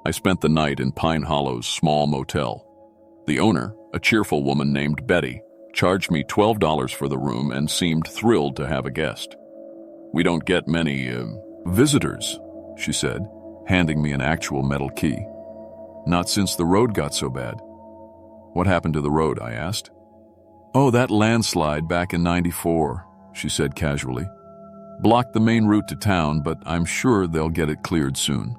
I spent the night in Pine Hollow's small motel. The owner, a cheerful woman named Betty, charged me $12 for the room and seemed thrilled to have a guest. "We don't get many, visitors," she said, handing me an actual metal key. "Not since the road got so bad." "What happened to the road?" I asked. "Oh, that landslide back in '94, she said casually. "Blocked the main route to town, but I'm sure they'll get it cleared soon."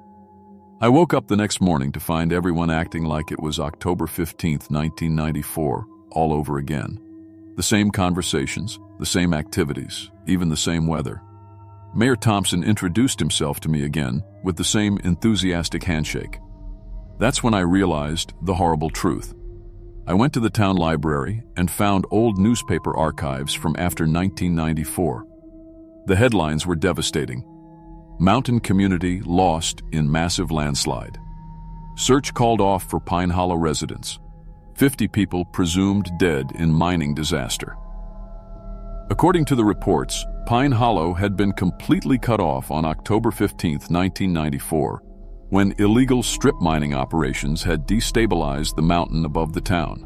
I woke up the next morning to find everyone acting like it was October 15th, 1994, all over again. The same conversations, the same activities, even the same weather. Mayor Thompson introduced himself to me again with the same enthusiastic handshake. That's when I realized the horrible truth. I went to the town library and found old newspaper archives from after 1994. The headlines were devastating. "Mountain community lost in massive landslide. Search called off for Pine Hollow residents. 50 people presumed dead in mining disaster." According to the reports, Pine Hollow had been completely cut off on October 15, 1994, when illegal strip mining operations had destabilized the mountain above the town.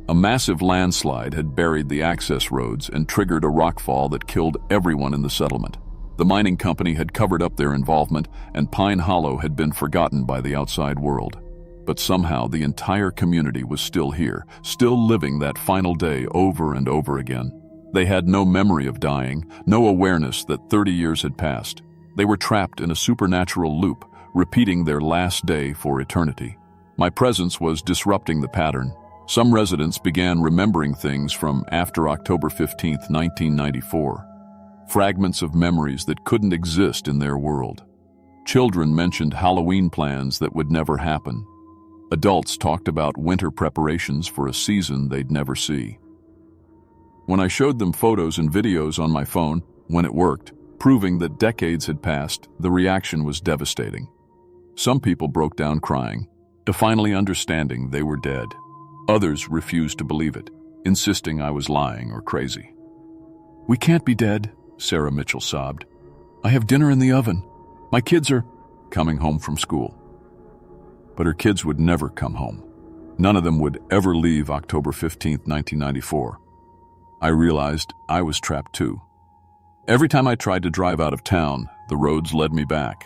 A massive landslide had buried the access roads and triggered a rockfall that killed everyone in the settlement. The mining company had covered up their involvement, and Pine Hollow had been forgotten by the outside world. But somehow the entire community was still here, still living that final day over and over again. They had no memory of dying, no awareness that 30 years had passed. They were trapped in a supernatural loop, repeating their last day for eternity. My presence was disrupting the pattern. Some residents began remembering things from after October 15, 1994. Fragments of memories that couldn't exist in their world. Children mentioned Halloween plans that would never happen. Adults talked about winter preparations for a season they'd never see. When I showed them photos and videos on my phone, when it worked, proving that decades had passed, the reaction was devastating. Some people broke down crying, finally understanding they were dead. Others refused to believe it, insisting I was lying or crazy. "We can't be dead," Sarah Mitchell sobbed. "I have dinner in the oven. My kids are coming home from school." But her kids would never come home. None of them would ever leave October 15, 1994. I realized I was trapped too. Every time I tried to drive out of town, the roads led me back.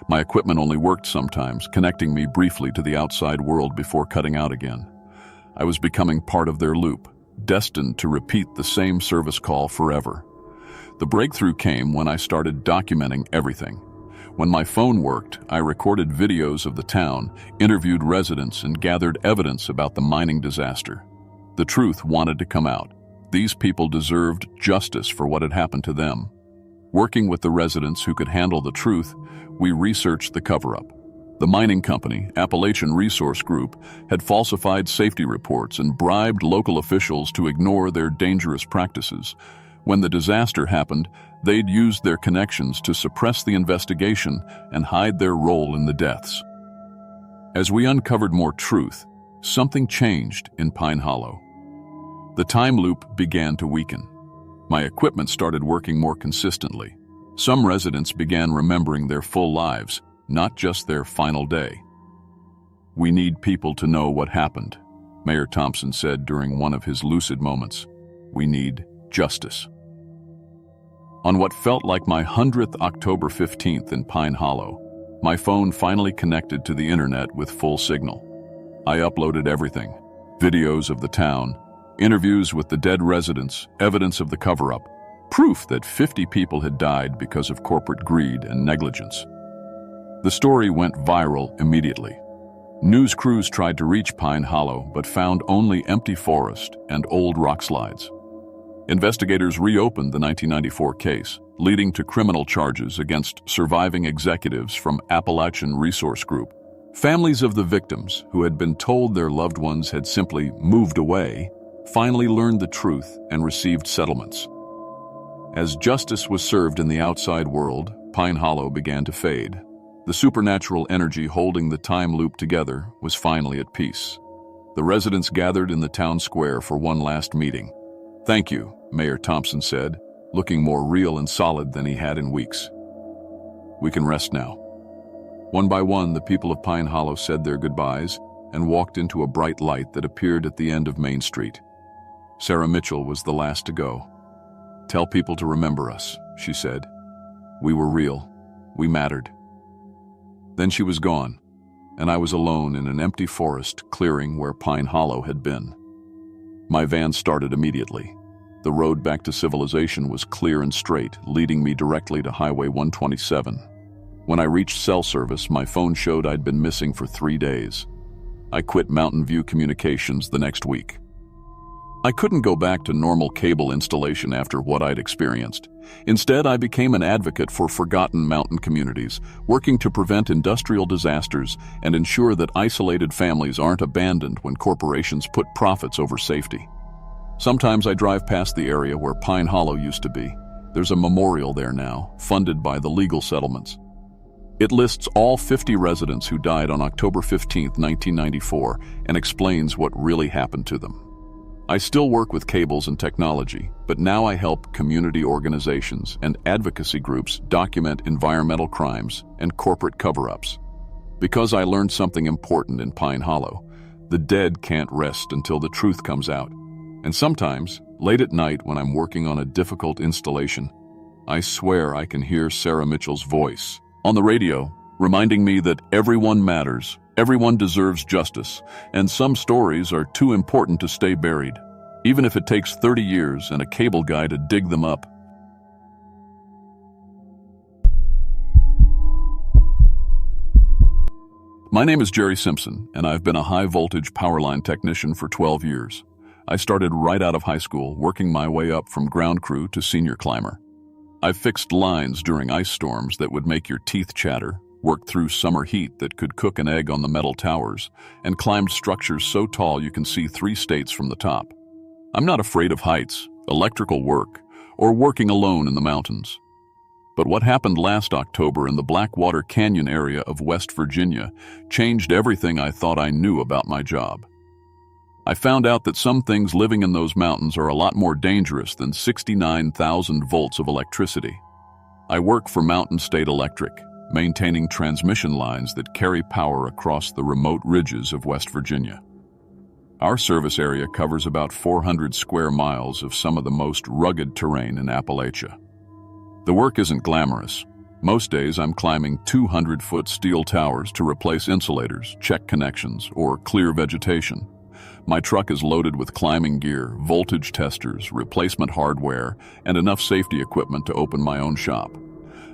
My equipment only worked sometimes, connecting me briefly to the outside world before cutting out again. I was becoming part of their loop, destined to repeat the same service call forever. The breakthrough came when I started documenting everything. When my phone worked, I recorded videos of the town, interviewed residents, and gathered evidence about the mining disaster. The truth wanted to come out. These people deserved justice for what had happened to them. Working with the residents who could handle the truth, we researched the cover-up. The mining company, Appalachian Resource Group, had falsified safety reports and bribed local officials to ignore their dangerous practices. When the disaster happened, they'd used their connections to suppress the investigation and hide their role in the deaths. As we uncovered more truth, something changed in Pine Hollow. The time loop began to weaken. My equipment started working more consistently. Some residents began remembering their full lives, not just their final day. "We need people to know what happened," Mayor Thompson said during one of his lucid moments. "We need justice." On what felt like my 100th October 15th in Pine Hollow, my phone finally connected to the internet with full signal. I uploaded everything: videos of the town, interviews with the dead residents, evidence of the cover-up, proof that 50 people had died because of corporate greed and negligence. The story went viral immediately. News crews tried to reach Pine Hollow but found only empty forest and old rock slides. Investigators reopened the 1994 case, leading to criminal charges against surviving executives from Appalachian Resource Group. Families of the victims, who had been told their loved ones had simply moved away, finally learned the truth and received settlements. As justice was served in the outside world, Pine Hollow began to fade. The supernatural energy holding the time loop together was finally at peace. The residents gathered in the town square for one last meeting. "Thank you," Mayor Thompson said, looking more real and solid than he had in weeks. "We can rest now." One by one, the people of Pine Hollow said their goodbyes and walked into a bright light that appeared at the end of Main Street. Sarah Mitchell was the last to go. "Tell people to remember us," she said. "We were real. We mattered." Then she was gone, and I was alone in an empty forest clearing where Pine Hollow had been. My van started immediately. The road back to civilization was clear and straight, leading me directly to Highway 127. When I reached cell service, my phone showed I'd been missing for 3 days. I quit Mountain View Communications the next week. I couldn't go back to normal cable installation after what I'd experienced. Instead, I became an advocate for forgotten mountain communities, working to prevent industrial disasters and ensure that isolated families aren't abandoned when corporations put profits over safety. Sometimes I drive past the area where Pine Hollow used to be. There's a memorial there now, funded by the legal settlements. It lists all 50 residents who died on October 15, 1994, and explains what really happened to them. I still work with cables and technology, but now I help community organizations and advocacy groups document environmental crimes and corporate cover-ups. Because I learned something important in Pine Hollow, the dead can't rest until the truth comes out. And sometimes, late at night when I'm working on a difficult installation, I swear I can hear Sarah Mitchell's voice on the radio, reminding me that everyone matters, everyone deserves justice, and some stories are too important to stay buried, even if it takes 30 years and a cable guy to dig them up. My name is Jerry Simpson, and I've been a high-voltage power line technician for 12 years. I started right out of high school, working my way up from ground crew to senior climber. I've fixed lines during ice storms that would make your teeth chatter, worked through summer heat that could cook an egg on the metal towers, and climbed structures so tall you can see 3 states from the top. I'm not afraid of heights, electrical work, or working alone in the mountains. But what happened last October in the Blackwater Canyon area of West Virginia changed everything I thought I knew about my job. I found out that some things living in those mountains are a lot more dangerous than 69,000 volts of electricity. I work for Mountain State Electric, maintaining transmission lines that carry power across the remote ridges of West Virginia. Our service area covers about 400 square miles of some of the most rugged terrain in Appalachia. The work isn't glamorous. Most days I'm climbing 200-foot steel towers to replace insulators, check connections, or clear vegetation. My truck is loaded with climbing gear, voltage testers, replacement hardware, and enough safety equipment to open my own shop.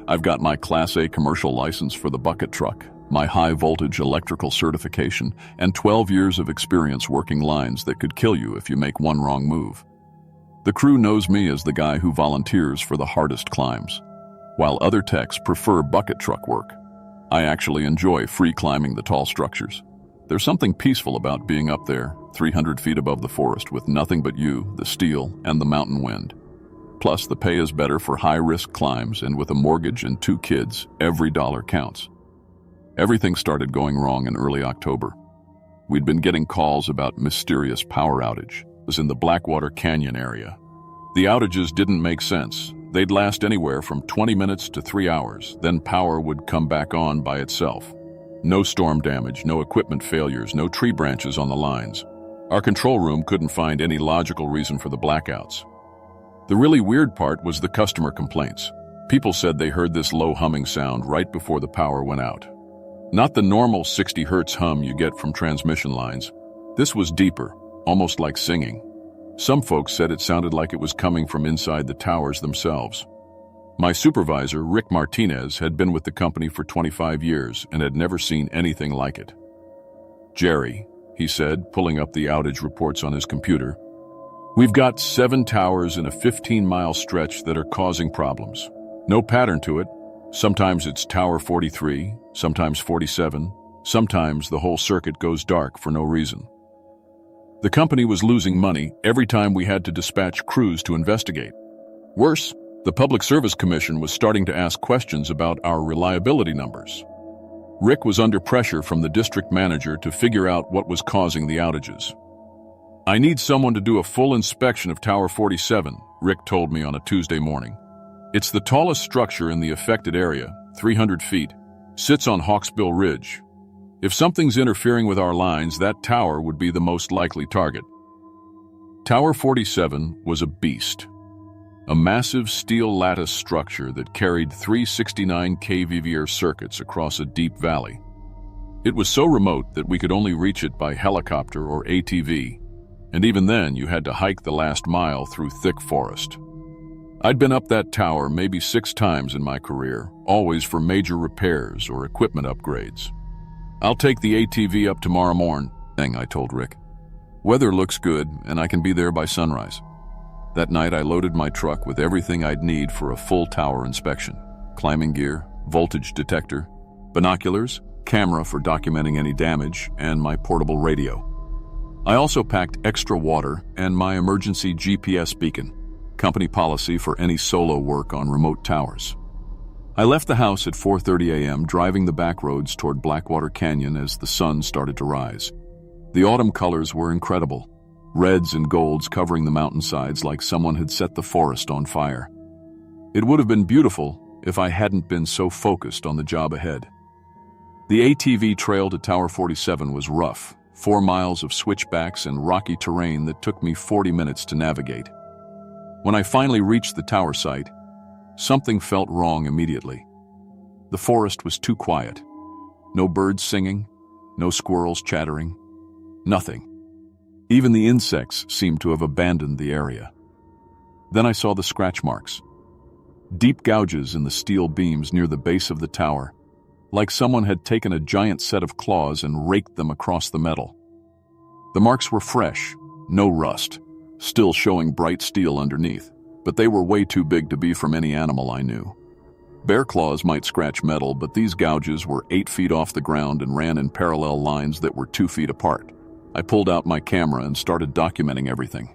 I've got my Class A commercial license for the bucket truck, my high-voltage electrical certification, and 12 years of experience working lines that could kill you if you make one wrong move. The crew knows me as the guy who volunteers for the hardest climbs. While other techs prefer bucket truck work, I actually enjoy free climbing the tall structures. There's something peaceful about being up there, 300 feet above the forest, with nothing but you, the steel, and the mountain wind. Plus, the pay is better for high-risk climbs, and with a mortgage and 2 kids, every dollar counts. Everything started going wrong in early October. We'd been getting calls about mysterious power outage. It was in the Blackwater Canyon area. The outages didn't make sense. They'd last anywhere from 20 minutes to 3 hours, then power would come back on by itself. No storm damage, no equipment failures, no tree branches on the lines. Our control room couldn't find any logical reason for the blackouts. The really weird part was the customer complaints. People said they heard this low humming sound right before the power went out. Not the normal 60 hertz hum you get from transmission lines. This was deeper, almost like singing. Some folks said it sounded like it was coming from inside the towers themselves. My supervisor, Rick Martinez, had been with the company for 25 years and had never seen anything like it. "Jerry," he said, pulling up the outage reports on his computer, "we've got 7 towers in a 15-mile stretch that are causing problems. No pattern to it. Sometimes it's Tower 43, sometimes 47, sometimes the whole circuit goes dark for no reason." The company was losing money every time we had to dispatch crews to investigate. Worse, the Public Service Commission was starting to ask questions about our reliability numbers. Rick was under pressure from the district manager to figure out what was causing the outages. "I need someone to do a full inspection of Tower 47, Rick told me on a Tuesday morning. "It's the tallest structure in the affected area, 300 feet, sits on Hawksbill Ridge. If something's interfering with our lines, that tower would be the most likely target." Tower 47 was a beast. A massive steel lattice structure that carried 369 kVVR circuits across a deep valley. It was so remote that we could only reach it by helicopter or ATV, and even then you had to hike the last mile through thick forest. I'd been up that tower maybe 6 times in my career, always for major repairs or equipment upgrades. "I'll take the ATV up tomorrow morning," I told Rick. "Weather looks good, and I can be there by sunrise." That night I loaded my truck with everything I'd need for a full tower inspection: climbing gear, voltage detector, binoculars, camera for documenting any damage, and my portable radio. I also packed extra water and my emergency GPS beacon, company policy for any solo work on remote towers. I left the house at 4:30 a.m., driving the back roads toward Blackwater Canyon as the sun started to rise. The autumn colors were incredible, reds and golds covering the mountainsides like someone had set the forest on fire. It would have been beautiful if I hadn't been so focused on the job ahead. The ATV trail to Tower 47 was rough, 4 miles of switchbacks and rocky terrain that took me 40 minutes to navigate. When I finally reached the tower site, something felt wrong immediately. The forest was too quiet. No birds singing, no squirrels chattering, nothing. Even the insects seemed to have abandoned the area. Then I saw the scratch marks. Deep gouges in the steel beams near the base of the tower, like someone had taken a giant set of claws and raked them across the metal. The marks were fresh, no rust, still showing bright steel underneath, but they were way too big to be from any animal I knew. Bear claws might scratch metal, but these gouges were 8 feet off the ground and ran in parallel lines that were 2 feet apart. I pulled out my camera and started documenting everything.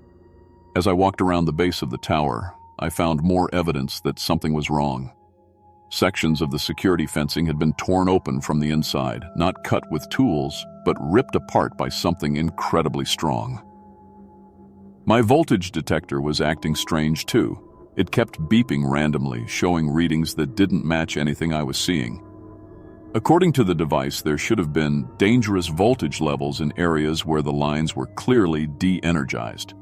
As I walked around the base of the tower, I found more evidence that something was wrong. Sections of the security fencing had been torn open from the inside, not cut with tools, but ripped apart by something incredibly strong. My voltage detector was acting strange too. It kept beeping randomly, showing readings that didn't match anything I was seeing. According to the device, there should have been dangerous voltage levels in areas where the lines were clearly de-energized.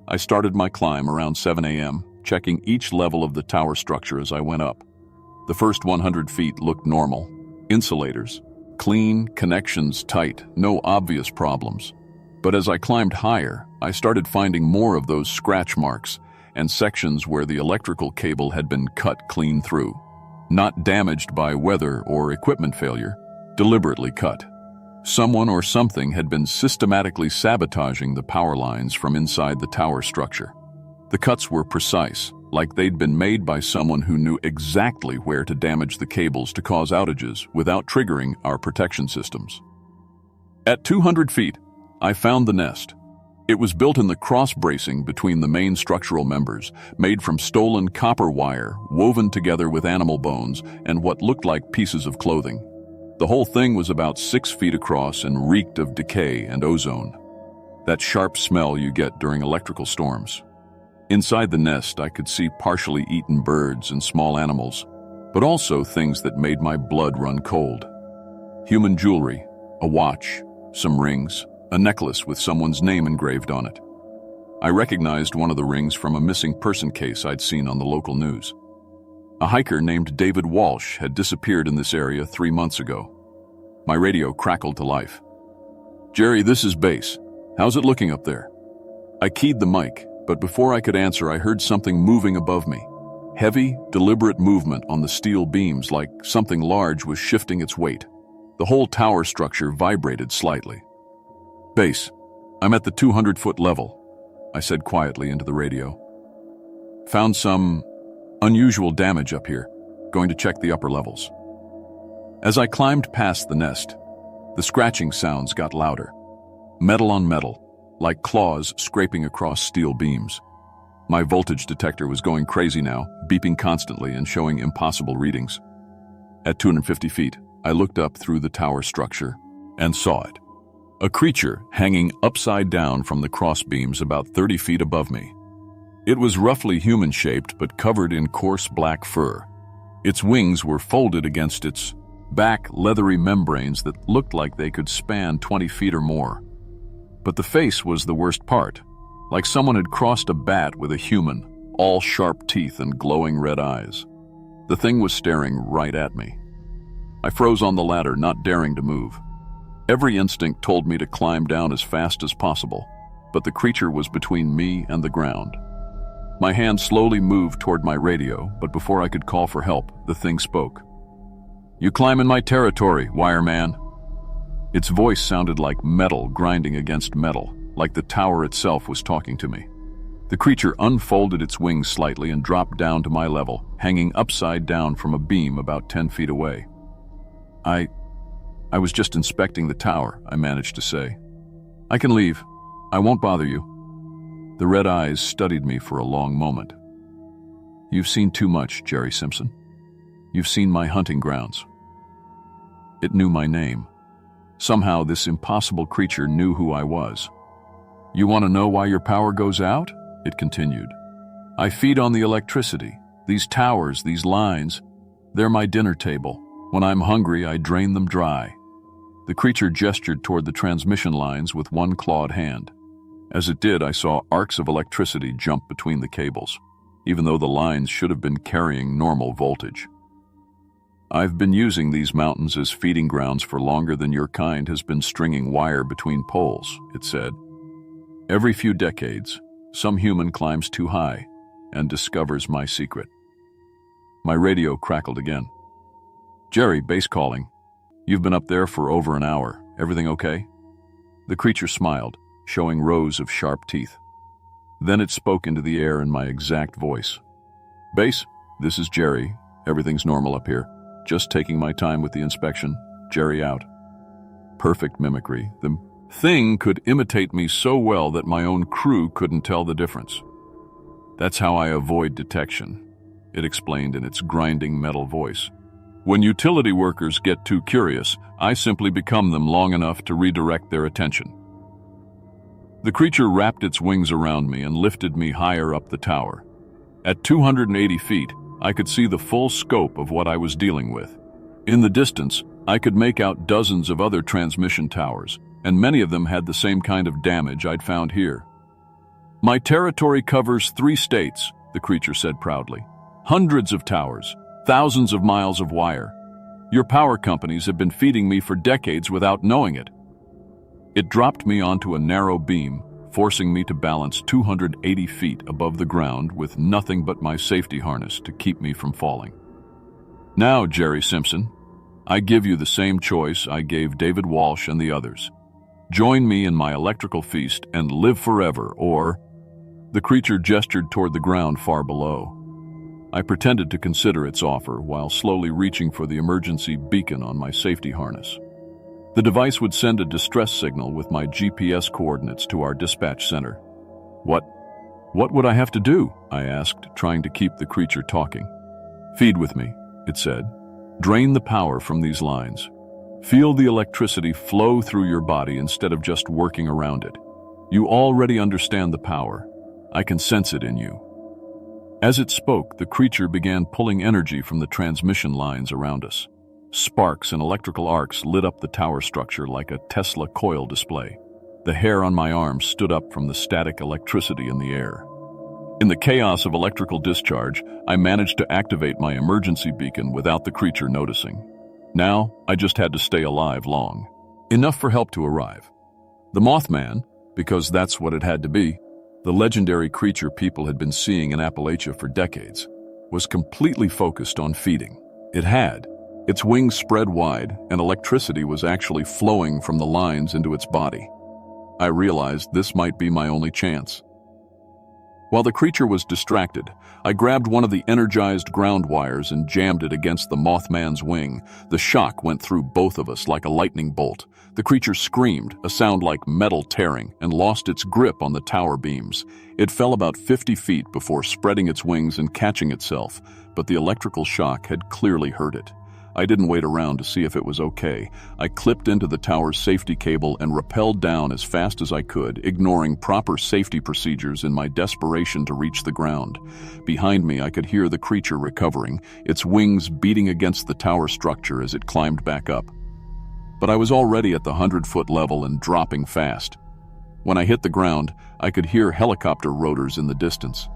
I started my climb around 7 a.m., checking each level of the tower structure as I went up. The first 100 feet looked normal. Insulators, clean, connections tight, no obvious problems. But as I climbed higher, I started finding more of those scratch marks and sections where the electrical cable had been cut clean through. Not damaged by weather or equipment failure, deliberately cut. Someone or something had been systematically sabotaging the power lines from inside the tower structure. The cuts were precise, like they'd been made by someone who knew exactly where to damage the cables to cause outages without triggering our protection systems. At 200 feet, I found the nest. It was built in the cross-bracing between the main structural members, made from stolen copper wire woven together with animal bones and what looked like pieces of clothing. The whole thing was about 6 feet across and reeked of decay and ozone. That sharp smell you get during electrical storms. Inside the nest, I could see partially eaten birds and small animals, but also things that made my blood run cold. Human jewelry, a watch, some rings, a necklace with someone's name engraved on it. I recognized one of the rings from a missing person case I'd seen on the local news. A hiker named David Walsh had disappeared in this area 3 months ago. My radio crackled to life. "Jerry, this is base. How's it looking up there?" I keyed the mic, but before I could answer, I heard something moving above me. Heavy, deliberate movement on the steel beams, like something large was shifting its weight. The whole tower structure vibrated slightly. "Base, I'm at the 200-foot level," I said quietly into the radio. "Found some unusual damage up here. Going to check the upper levels." As I climbed past the nest, the scratching sounds got louder. Metal on metal, like claws scraping across steel beams. My voltage detector was going crazy now, beeping constantly and showing impossible readings. At 250 feet, I looked up through the tower structure and saw it. A creature hanging upside down from the crossbeams about 30 feet above me. It was roughly human-shaped but covered in coarse black fur. Its wings were folded against its back, leathery membranes that looked like they could span 20 feet or more. But the face was the worst part, like someone had crossed a bat with a human, all sharp teeth and glowing red eyes. The thing was staring right at me. I froze on the ladder, not daring to move. Every instinct told me to climb down as fast as possible, but the creature was between me and the ground. My hand slowly moved toward my radio, but before I could call for help, the thing spoke. "You climb in my territory, wireman." Its voice sounded like metal grinding against metal, like the tower itself was talking to me. The creature unfolded its wings slightly and dropped down to my level, hanging upside down from a beam about 10 feet away. I was just inspecting the tower, I managed to say. "I can leave. I won't bother you." The red eyes studied me for a long moment. "You've seen too much, Jerry Simpson. You've seen my hunting grounds." It knew my name. Somehow this impossible creature knew who I was. "You want to know why your power goes out?" It continued. "I feed on the electricity. These towers, these lines, they're my dinner table. When I'm hungry, I drain them dry." The creature gestured toward the transmission lines with one clawed hand. As it did, I saw arcs of electricity jump between the cables, even though the lines should have been carrying normal voltage. "I've been using these mountains as feeding grounds for longer than your kind has been stringing wire between poles," it said. "Every few decades, some human climbs too high and discovers my secret." My radio crackled again. "Jerry, base calling. You've been up there for over an hour. Everything okay?" The creature smiled, showing rows of sharp teeth. Then it spoke into the air in my exact voice. "Base, this is Jerry. Everything's normal up here. Just taking my time with the inspection. Jerry out." Perfect mimicry. The thing could imitate me so well that my own crew couldn't tell the difference. "That's how I avoid detection," it explained in its grinding metal voice. "When utility workers get too curious, I simply become them long enough to redirect their attention." The creature wrapped its wings around me and lifted me higher up the tower. At 280 feet, I could see the full scope of what I was dealing with. In the distance, I could make out dozens of other transmission towers, and many of them had the same kind of damage I'd found here. "My territory covers 3 states, the creature said proudly. "Hundreds of towers, thousands of miles of wire. Your power companies have been feeding me for decades without knowing it." It dropped me onto a narrow beam, forcing me to balance 280 feet above the ground with nothing but my safety harness to keep me from falling. "Now, Jerry Simpson, I give you the same choice I gave David Walsh and the others. Join me in my electrical feast and live forever, or—" The creature gestured toward the ground far below. I pretended to consider its offer while slowly reaching for the emergency beacon on my safety harness. The device would send a distress signal with my GPS coordinates to our dispatch center. What would I have to do?" I asked, trying to keep the creature talking. "Feed with me," it said. "Drain the power from these lines. Feel the electricity flow through your body instead of just working around it. You already understand the power. I can sense it in you." As it spoke, the creature began pulling energy from the transmission lines around us. Sparks and electrical arcs lit up the tower structure like a Tesla coil display. The hair on my arm stood up from the static electricity in the air. In the chaos of electrical discharge, I managed to activate my emergency beacon without the creature noticing. Now, I just had to stay alive long. Enough for help to arrive. The Mothman, because that's what it had to be, the legendary creature people had been seeing in Appalachia for decades, was completely focused on feeding. It had. Its wings spread wide, and electricity was actually flowing from the lines into its body. I realized this might be my only chance. While the creature was distracted, I grabbed one of the energized ground wires and jammed it against the Mothman's wing. The shock went through both of us like a lightning bolt. The creature screamed, a sound like metal tearing, and lost its grip on the tower beams. It fell about 50 feet before spreading its wings and catching itself, but the electrical shock had clearly hurt it. I didn't wait around to see if it was okay. I clipped into the tower's safety cable and rappelled down as fast as I could, ignoring proper safety procedures in my desperation to reach the ground. Behind me, I could hear the creature recovering, its wings beating against the tower structure as it climbed back up. But I was already at the 100-foot level and dropping fast. When I hit the ground, I could hear helicopter rotors in the distance.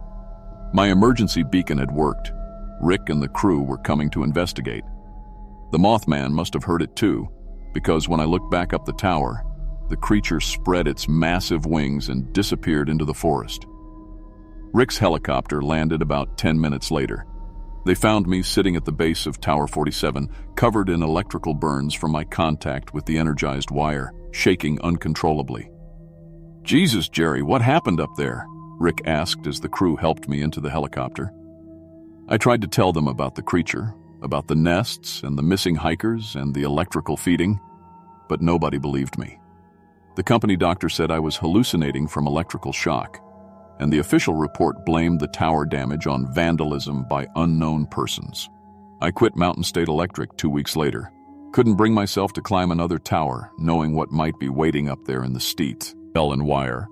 My emergency beacon had worked. Rick and the crew were coming to investigate. The Mothman must have heard it too, because when I looked back up the tower, the creature spread its massive wings and disappeared into the forest. Rick's helicopter landed about 10 minutes later. They found me sitting at the base of Tower 47, covered in electrical burns from my contact with the energized wire, shaking uncontrollably. "Jesus, Jerry, what happened up there?" Rick asked as the crew helped me into the helicopter. I tried to tell them about the creature, about the nests and the missing hikers and the electrical feeding, but nobody believed me. The company doctor said I was hallucinating from electrical shock, and the official report blamed the tower damage on vandalism by unknown persons. I quit Mountain State Electric 2 weeks later. Couldn't bring myself to climb another tower, knowing what might be waiting up there in the steep, and wire.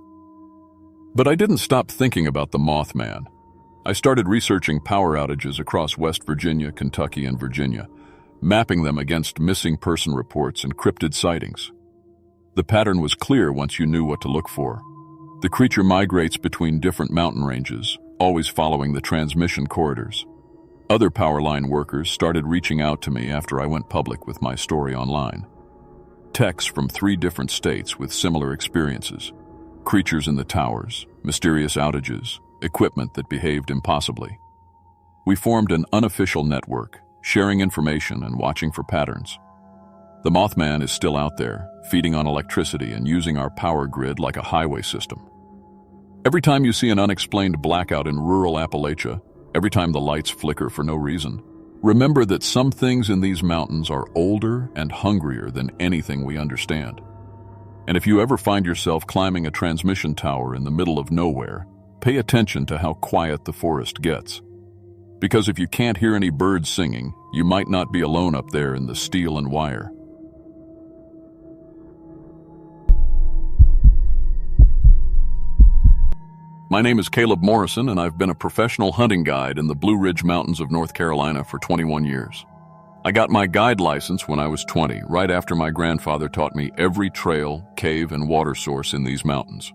But I didn't stop thinking about the Mothman. I started researching power outages across West Virginia, Kentucky, and Virginia, mapping them against missing person reports and cryptid sightings. The pattern was clear once you knew what to look for. The creature migrates between different mountain ranges, always following the transmission corridors. Other power line workers started reaching out to me after I went public with my story online. Techs from 3 different states with similar experiences. Creatures in the towers, mysterious outages, equipment that behaved impossibly. We formed an unofficial network, sharing information and watching for patterns. The Mothman is still out there, feeding on electricity and using our power grid like a highway system. Every time you see an unexplained blackout in rural Appalachia, every time the lights flicker for no reason, remember that some things in these mountains are older and hungrier than anything we understand. And if you ever find yourself climbing a transmission tower in the middle of nowhere, pay attention to how quiet the forest gets. Because if you can't hear any birds singing, you might not be alone up there in the steel and wire. My name is Caleb Morrison, and I've been a professional hunting guide in the Blue Ridge Mountains of North Carolina for 21 years. I got my guide license when I was 20, right after my grandfather taught me every trail, cave, and water source in these mountains.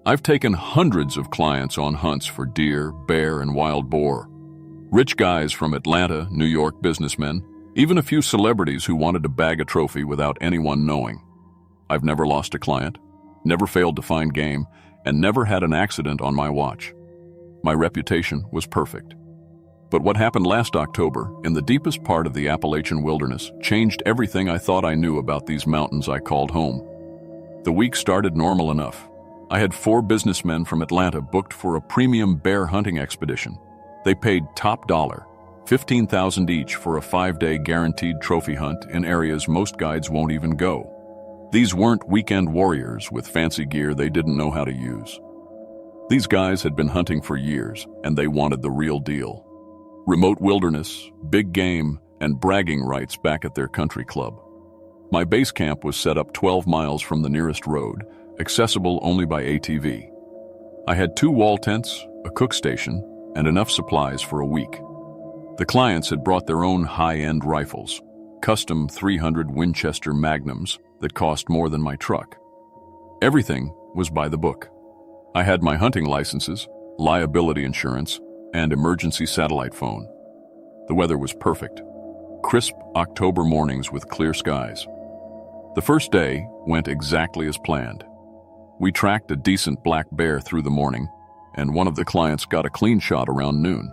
I've taken hundreds of clients on hunts for deer, bear, and wild boar. Rich guys from Atlanta, New York businessmen, even a few celebrities who wanted to bag a trophy without anyone knowing. I've never lost a client, never failed to find game, and never had an accident on my watch. My reputation was perfect. But what happened last October, in the deepest part of the Appalachian wilderness, changed everything I thought I knew about these mountains I called home. The week started normal enough. I had 4 businessmen from Atlanta booked for a premium bear hunting expedition. They paid top dollar, $15,000 each for a 5-day guaranteed trophy hunt in areas most guides won't even go. These weren't weekend warriors with fancy gear they didn't know how to use. These guys had been hunting for years, and they wanted the real deal. Remote wilderness, big game, and bragging rights back at their country club. My base camp was set up 12 miles from the nearest road, accessible only by ATV. I had 2 wall tents, a cook station, and enough supplies for a week. The clients had brought their own high-end rifles, custom 300 Winchester Magnums that cost more than my truck. Everything was by the book. I had my hunting licenses, liability insurance, and emergency satellite phone. The weather was perfect. Crisp October mornings with clear skies. The first day went exactly as planned. We tracked a decent black bear through the morning, and one of the clients got a clean shot around noon.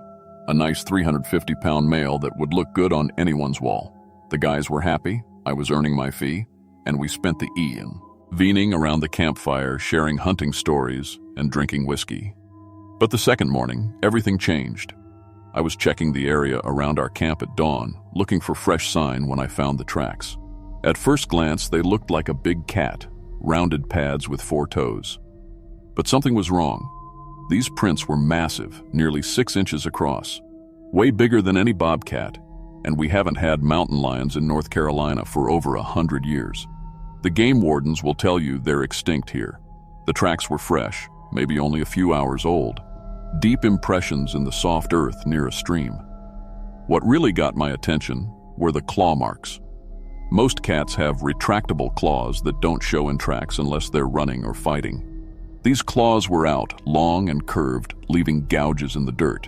A nice 350-pound male that would look good on anyone's wall. The guys were happy, I was earning my fee, and we spent the evening around the campfire sharing hunting stories and drinking whiskey. But the second morning, everything changed. I was checking the area around our camp at dawn, looking for fresh sign when I found the tracks. At first glance, they looked like a big cat, rounded pads with 4 toes. But something was wrong. These prints were massive, nearly 6 inches across, way bigger than any bobcat, and we haven't had mountain lions in North Carolina for over 100 years. The game wardens will tell you they're extinct here. The tracks were fresh, maybe only a few hours old. Deep impressions in the soft earth near a stream. What really got my attention were the claw marks. Most cats have retractable claws that don't show in tracks unless they're running or fighting. These claws were out, long and curved, leaving gouges in the dirt.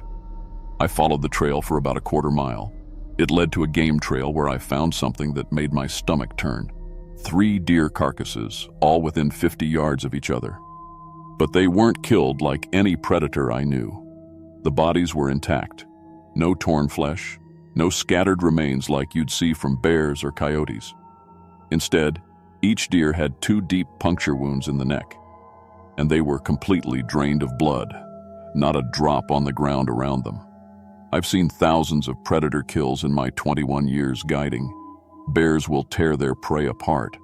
I followed the trail for about a quarter mile. It led to a game trail where I found something that made my stomach turn. 3 deer carcasses, all within 50 yards of each other. But they weren't killed like any predator I knew. The bodies were intact. No torn flesh, no scattered remains like you'd see from bears or coyotes. Instead, each deer had 2 deep puncture wounds in the neck, and they were completely drained of blood, not a drop on the ground around them. I've seen thousands of predator kills in my 21 years guiding. Bears will tear their prey apart.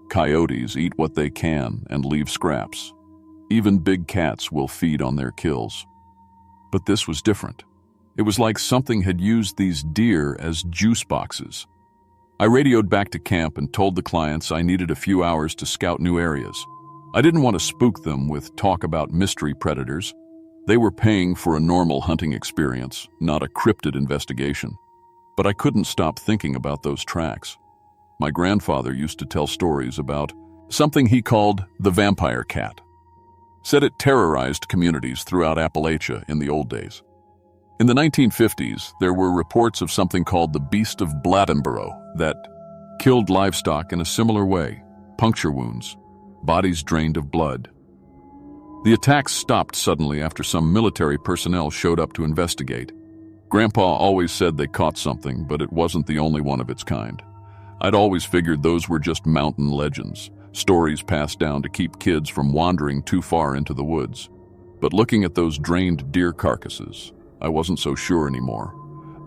Coyotes eat what they can and leave scraps. Even big cats will feed on their kills. But this was different. It was like something had used these deer as juice boxes. I radioed back to camp and told the clients I needed a few hours to scout new areas. I didn't want to spook them with talk about mystery predators. They were paying for a normal hunting experience, not a cryptid investigation. But I couldn't stop thinking about those tracks. My grandfather used to tell stories about something he called the vampire cat. Said it terrorized communities throughout Appalachia in the old days. In the 1950s, there were reports of something called the Beast of Blattenborough that killed livestock in a similar way, puncture wounds, bodies drained of blood. The attacks stopped suddenly after some military personnel showed up to investigate. Grandpa always said they caught something, but it wasn't the only one of its kind. I'd always figured those were just mountain legends, stories passed down to keep kids from wandering too far into the woods. But looking at those drained deer carcasses, I wasn't so sure anymore.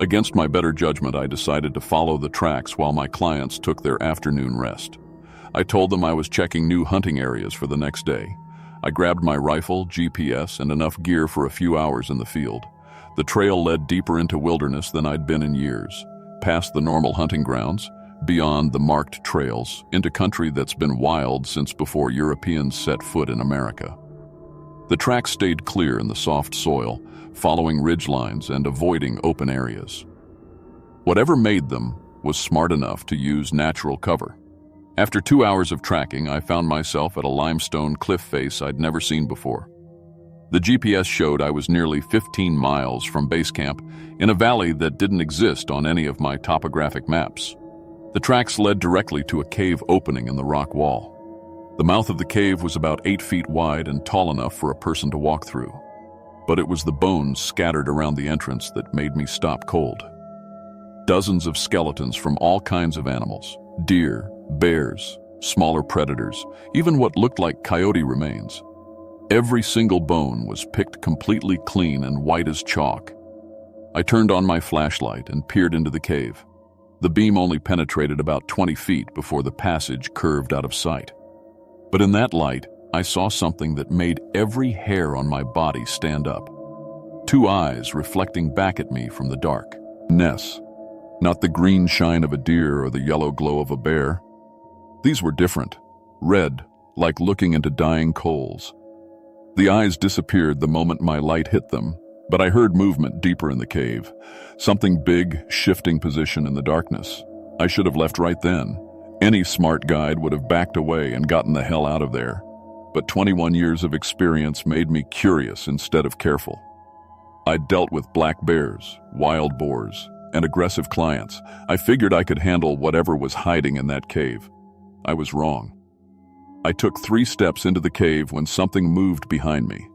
Against my better judgment, I decided to follow the tracks while my clients took their afternoon rest. I told them I was checking new hunting areas for the next day. I grabbed my rifle, GPS, and enough gear for a few hours in the field. The trail led deeper into wilderness than I'd been in years, past the normal hunting grounds, beyond the marked trails, into country that's been wild since before Europeans set foot in America. The tracks stayed clear in the soft soil, following ridge lines and avoiding open areas. Whatever made them was smart enough to use natural cover. After 2 hours of tracking, I found myself at a limestone cliff face I'd never seen before. The GPS showed I was nearly 15 miles from base camp in a valley that didn't exist on any of my topographic maps. The tracks led directly to a cave opening in the rock wall. The mouth of the cave was about 8 feet wide and tall enough for a person to walk through. But it was the bones scattered around the entrance that made me stop cold. Dozens of skeletons from all kinds of animals, deer, bears, smaller predators, even what looked like coyote remains. Every single bone was picked completely clean and white as chalk. I turned on my flashlight and peered into the cave. The beam only penetrated about 20 feet before the passage curved out of sight. But in that light, I saw something that made every hair on my body stand up. 2 eyes reflecting back at me from the dark. Ness. Not the green shine of a deer or the yellow glow of a bear. These were different. Red, like looking into dying coals. The eyes disappeared the moment my light hit them, but I heard movement deeper in the cave. Something big, shifting position in the darkness. I should have left right then. Any smart guide would have backed away and gotten the hell out of there. But 21 years of experience made me curious instead of careful. I'd dealt with black bears, wild boars, and aggressive clients. I figured I could handle whatever was hiding in that cave. I was wrong. I took 3 steps into the cave when something moved behind me.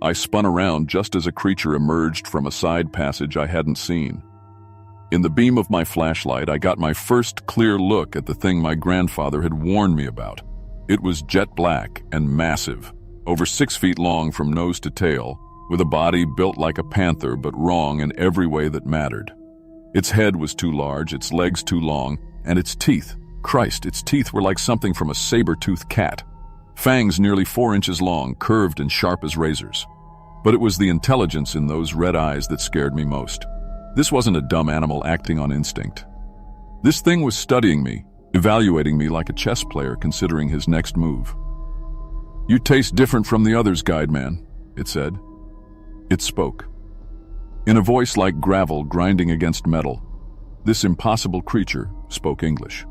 I spun around just as a creature emerged from a side passage I hadn't seen. In the beam of my flashlight, I got my first clear look at the thing my grandfather had warned me about. It was jet black and massive, over 6 feet long from nose to tail, with a body built like a panther but wrong in every way that mattered. Its head was too large, its legs too long, and its teeth, Christ, its teeth were like something from a saber-toothed cat. Fangs nearly 4 inches long, curved and sharp as razors. But it was the intelligence in those red eyes that scared me most. This wasn't a dumb animal acting on instinct. This thing was studying me, evaluating me like a chess player considering his next move. "You taste different from the others, guide man," it said. It spoke. In a voice like gravel grinding against metal, this impossible creature spoke English.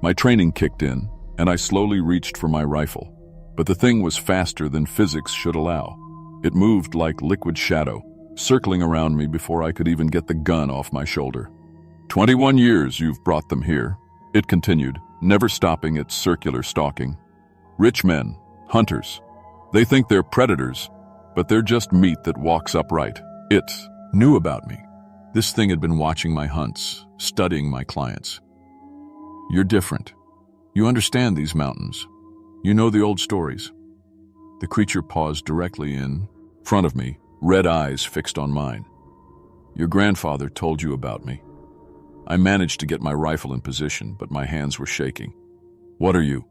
My training kicked in, and I slowly reached for my rifle. But the thing was faster than physics should allow. It moved like liquid shadow, circling around me before I could even get the gun off my shoulder. 21 years you've brought them here," it continued, never stopping its circular stalking. "Rich men, hunters. They think they're predators, but they're just meat that walks upright." It knew about me. This thing had been watching my hunts, studying my clients. "You're different. You understand these mountains. You know the old stories." The creature paused directly in front of me, red eyes fixed on mine. "Your grandfather told you about me." I managed to get my rifle in position, but my hands were shaking. "What are you?"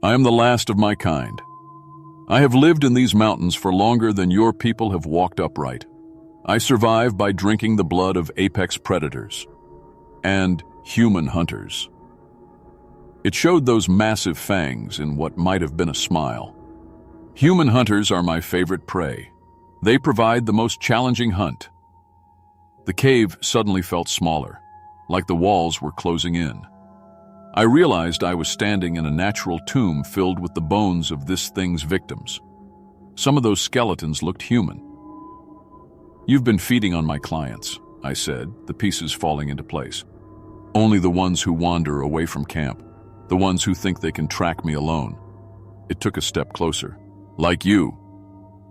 "I am the last of my kind. I have lived in these mountains for longer than your people have walked upright. I survive by drinking the blood of apex predators and human hunters." It showed those massive fangs in what might have been a smile. "Human hunters are my favorite prey. They provide the most challenging hunt." The cave suddenly felt smaller, like the walls were closing in. I realized I was standing in a natural tomb filled with the bones of this thing's victims. Some of those skeletons looked human. "You've been feeding on my clients," I said, the pieces falling into place. "Only the ones who wander away from camp, the ones who think they can track me alone." It took a step closer. "Like you."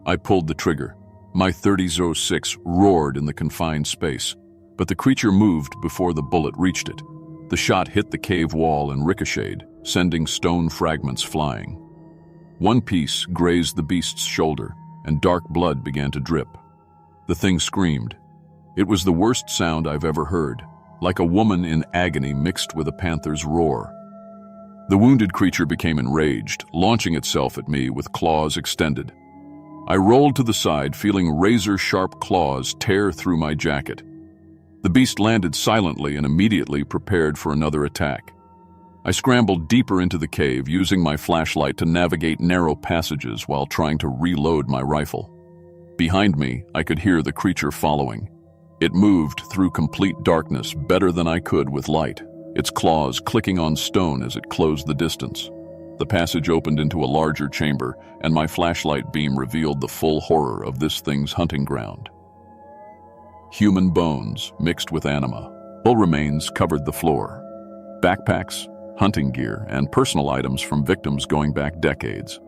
I pulled the trigger. My .30-06 roared in the confined space, but the creature moved before the bullet reached it. The shot hit the cave wall and ricocheted, sending stone fragments flying. One piece grazed the beast's shoulder, and dark blood began to drip. The thing screamed. It was the worst sound I've ever heard, like a woman in agony mixed with a panther's roar. The wounded creature became enraged, launching itself at me with claws extended. I rolled to the side, feeling razor-sharp claws tear through my jacket. The beast landed silently and immediately prepared for another attack. I scrambled deeper into the cave, using my flashlight to navigate narrow passages while trying to reload my rifle. Behind me, I could hear the creature following. It moved through complete darkness better than I could with light, its claws clicking on stone as it closed the distance. The passage opened into a larger chamber, and my flashlight beam revealed the full horror of this thing's hunting ground. Human bones mixed with anima. Bull remains covered the floor. Backpacks, hunting gear, and personal items from victims going back decades.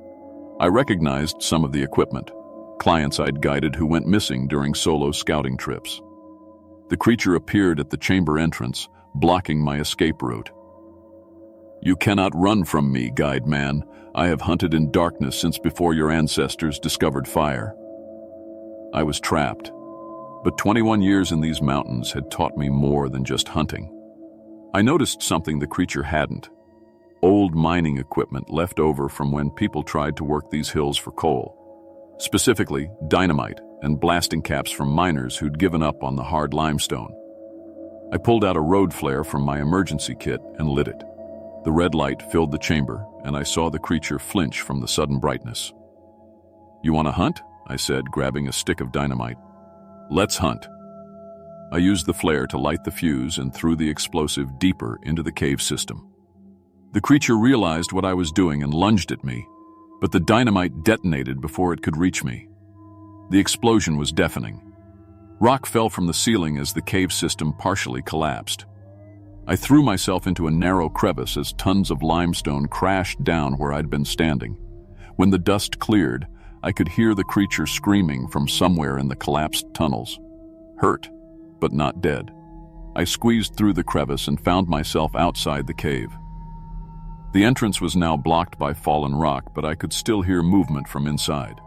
I recognized some of the equipment, clients I'd guided who went missing during solo scouting trips. The creature appeared at the chamber entrance, blocking my escape route. "You cannot run from me, guide man. I have hunted in darkness since before your ancestors discovered fire." I was trapped. But 21 years in these mountains had taught me more than just hunting. I noticed something the creature hadn't. Old mining equipment left over from when people tried to work these hills for coal. Specifically, dynamite and blasting caps from miners who'd given up on the hard limestone. I pulled out a road flare from my emergency kit and lit it. The red light filled the chamber, and I saw the creature flinch from the sudden brightness. "You want to hunt?" I said, grabbing a stick of dynamite. "Let's hunt." I used the flare to light the fuse and threw the explosive deeper into the cave system. The creature realized what I was doing and lunged at me, but the dynamite detonated before it could reach me. The explosion was deafening. Rock fell from the ceiling as the cave system partially collapsed. I threw myself into a narrow crevice as tons of limestone crashed down where I'd been standing. When the dust cleared, I could hear the creature screaming from somewhere in the collapsed tunnels. Hurt, but not dead. I squeezed through the crevice and found myself outside the cave. The entrance was now blocked by fallen rock, but I could still hear movement from inside.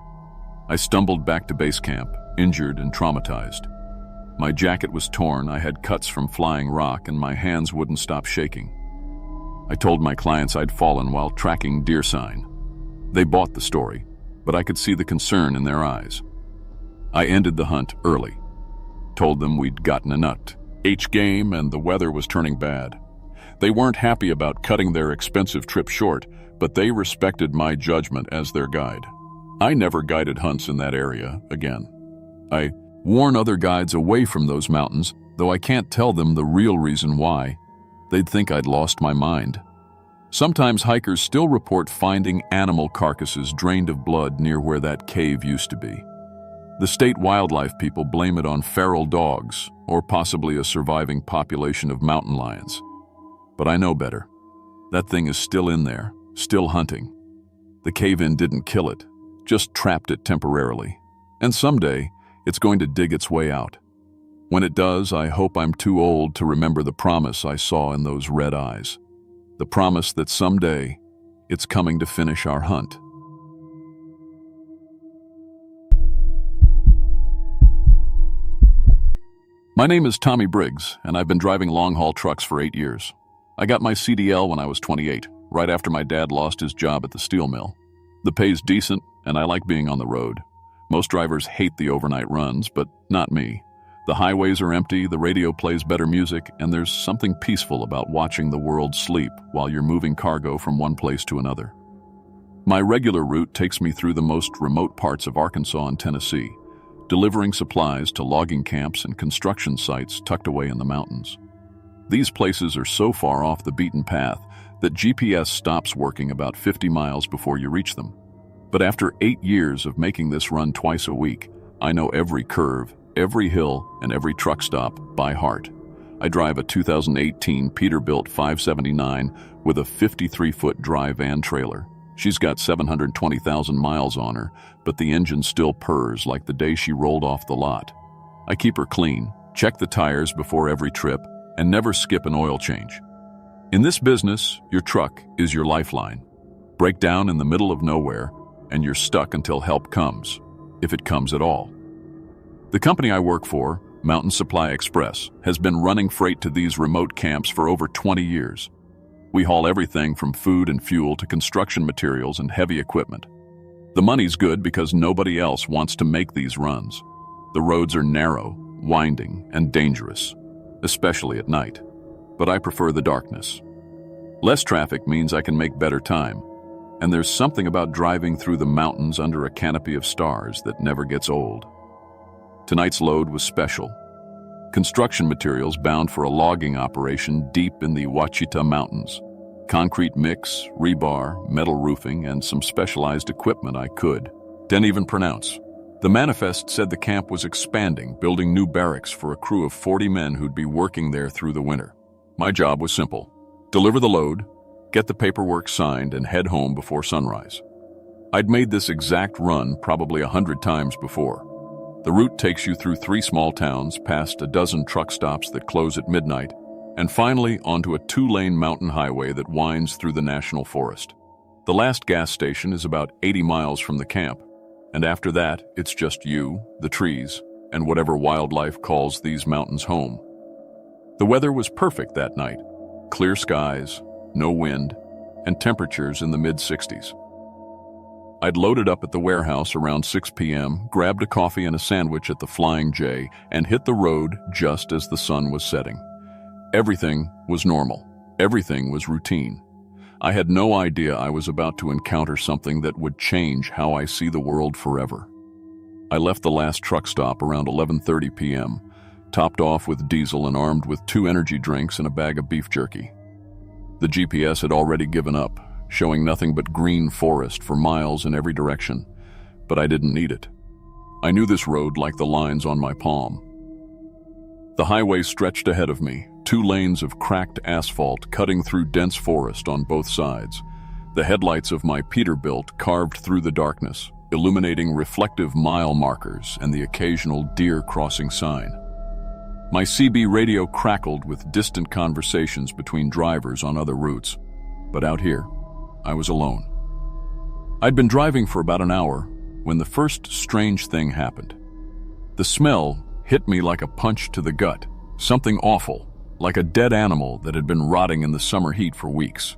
I stumbled back to base camp, injured and traumatized. My jacket was torn, I had cuts from flying rock, and my hands wouldn't stop shaking. I told my clients I'd fallen while tracking deer sign. They bought the story, but I could see the concern in their eyes. I ended the hunt early. Told them we'd gotten a nut. H-game and the weather was turning bad. They weren't happy about cutting their expensive trip short, but they respected my judgment as their guide. I never guided hunts in that area again. I warn other guides away from those mountains, though I can't tell them the real reason why. They'd think I'd lost my mind. Sometimes hikers still report finding animal carcasses drained of blood near where that cave used to be. The state wildlife people blame it on feral dogs or possibly a surviving population of mountain lions. But I know better. That thing is still in there, still hunting. The cave-in didn't kill it, just trapped it temporarily. And someday, it's going to dig its way out. When it does, I hope I'm too old to remember the promise I saw in those red eyes. The promise that someday, it's coming to finish our hunt. My name is Tommy Briggs, and I've been driving long-haul trucks for 8 years. I got my CDL when I was 28, right after my dad lost his job at the steel mill. The pay's decent, and I like being on the road. Most drivers hate the overnight runs, but not me. The highways are empty, the radio plays better music, and there's something peaceful about watching the world sleep while you're moving cargo from one place to another. My regular route takes me through the most remote parts of Arkansas and Tennessee, delivering supplies to logging camps and construction sites tucked away in the mountains. These places are so far off the beaten path that GPS stops working about 50 miles before you reach them. But after 8 years of making this run twice a week, I know every curve, every hill, and every truck stop by heart. I drive a 2018 Peterbilt 579 with a 53-foot dry van trailer. She's got 720,000 miles on her, but the engine still purrs like the day she rolled off the lot. I keep her clean, check the tires before every trip, and never skip an oil change. In this business, your truck is your lifeline. Break down in the middle of nowhere, and you're stuck until help comes, if it comes at all. The company I work for, Mountain Supply Express, has been running freight to these remote camps for over 20 years. We haul everything from food and fuel to construction materials and heavy equipment. The money's good because nobody else wants to make these runs. The roads are narrow, winding, and dangerous, especially at night. But I prefer the darkness. Less traffic means I can make better time, and there's something about driving through the mountains under a canopy of stars that never gets old. Tonight's load was special. Construction materials bound for a logging operation deep in the Ouachita Mountains. Concrete mix, rebar, metal roofing, and some specialized equipment I didn't even pronounce. The manifest said the camp was expanding, building new barracks for a crew of 40 men who'd be working there through the winter. My job was simple: deliver the load, get the paperwork signed, and head home before sunrise. I'd made this exact run probably 100 times before. The route takes you through 3 small towns, past a dozen truck stops that close at midnight, and finally onto a 2-lane mountain highway that winds through the national forest. The last gas station is about 80 miles from the camp, and after that, it's just you, the trees, and whatever wildlife calls these mountains home. The weather was perfect that night. Clear skies, no wind, and temperatures in the mid-60s. I'd loaded up at the warehouse around 6 p.m., grabbed a coffee and a sandwich at the Flying J, and hit the road just as the sun was setting. Everything was normal. Everything was routine. I had no idea I was about to encounter something that would change how I see the world forever. I left the last truck stop around 11:30 p.m., topped off with diesel and armed with 2 energy drinks and a bag of beef jerky. The GPS had already given up, showing nothing but green forest for miles in every direction, but I didn't need it. I knew this road like the lines on my palm. The highway stretched ahead of me, 2 lanes of cracked asphalt cutting through dense forest on both sides. The headlights of my Peterbilt carved through the darkness, illuminating reflective mile markers and the occasional deer crossing sign. My CB radio crackled with distant conversations between drivers on other routes, but out here, I was alone. I'd been driving for about an hour when the first strange thing happened. The smell hit me like a punch to the gut, something awful, like a dead animal that had been rotting in the summer heat for weeks.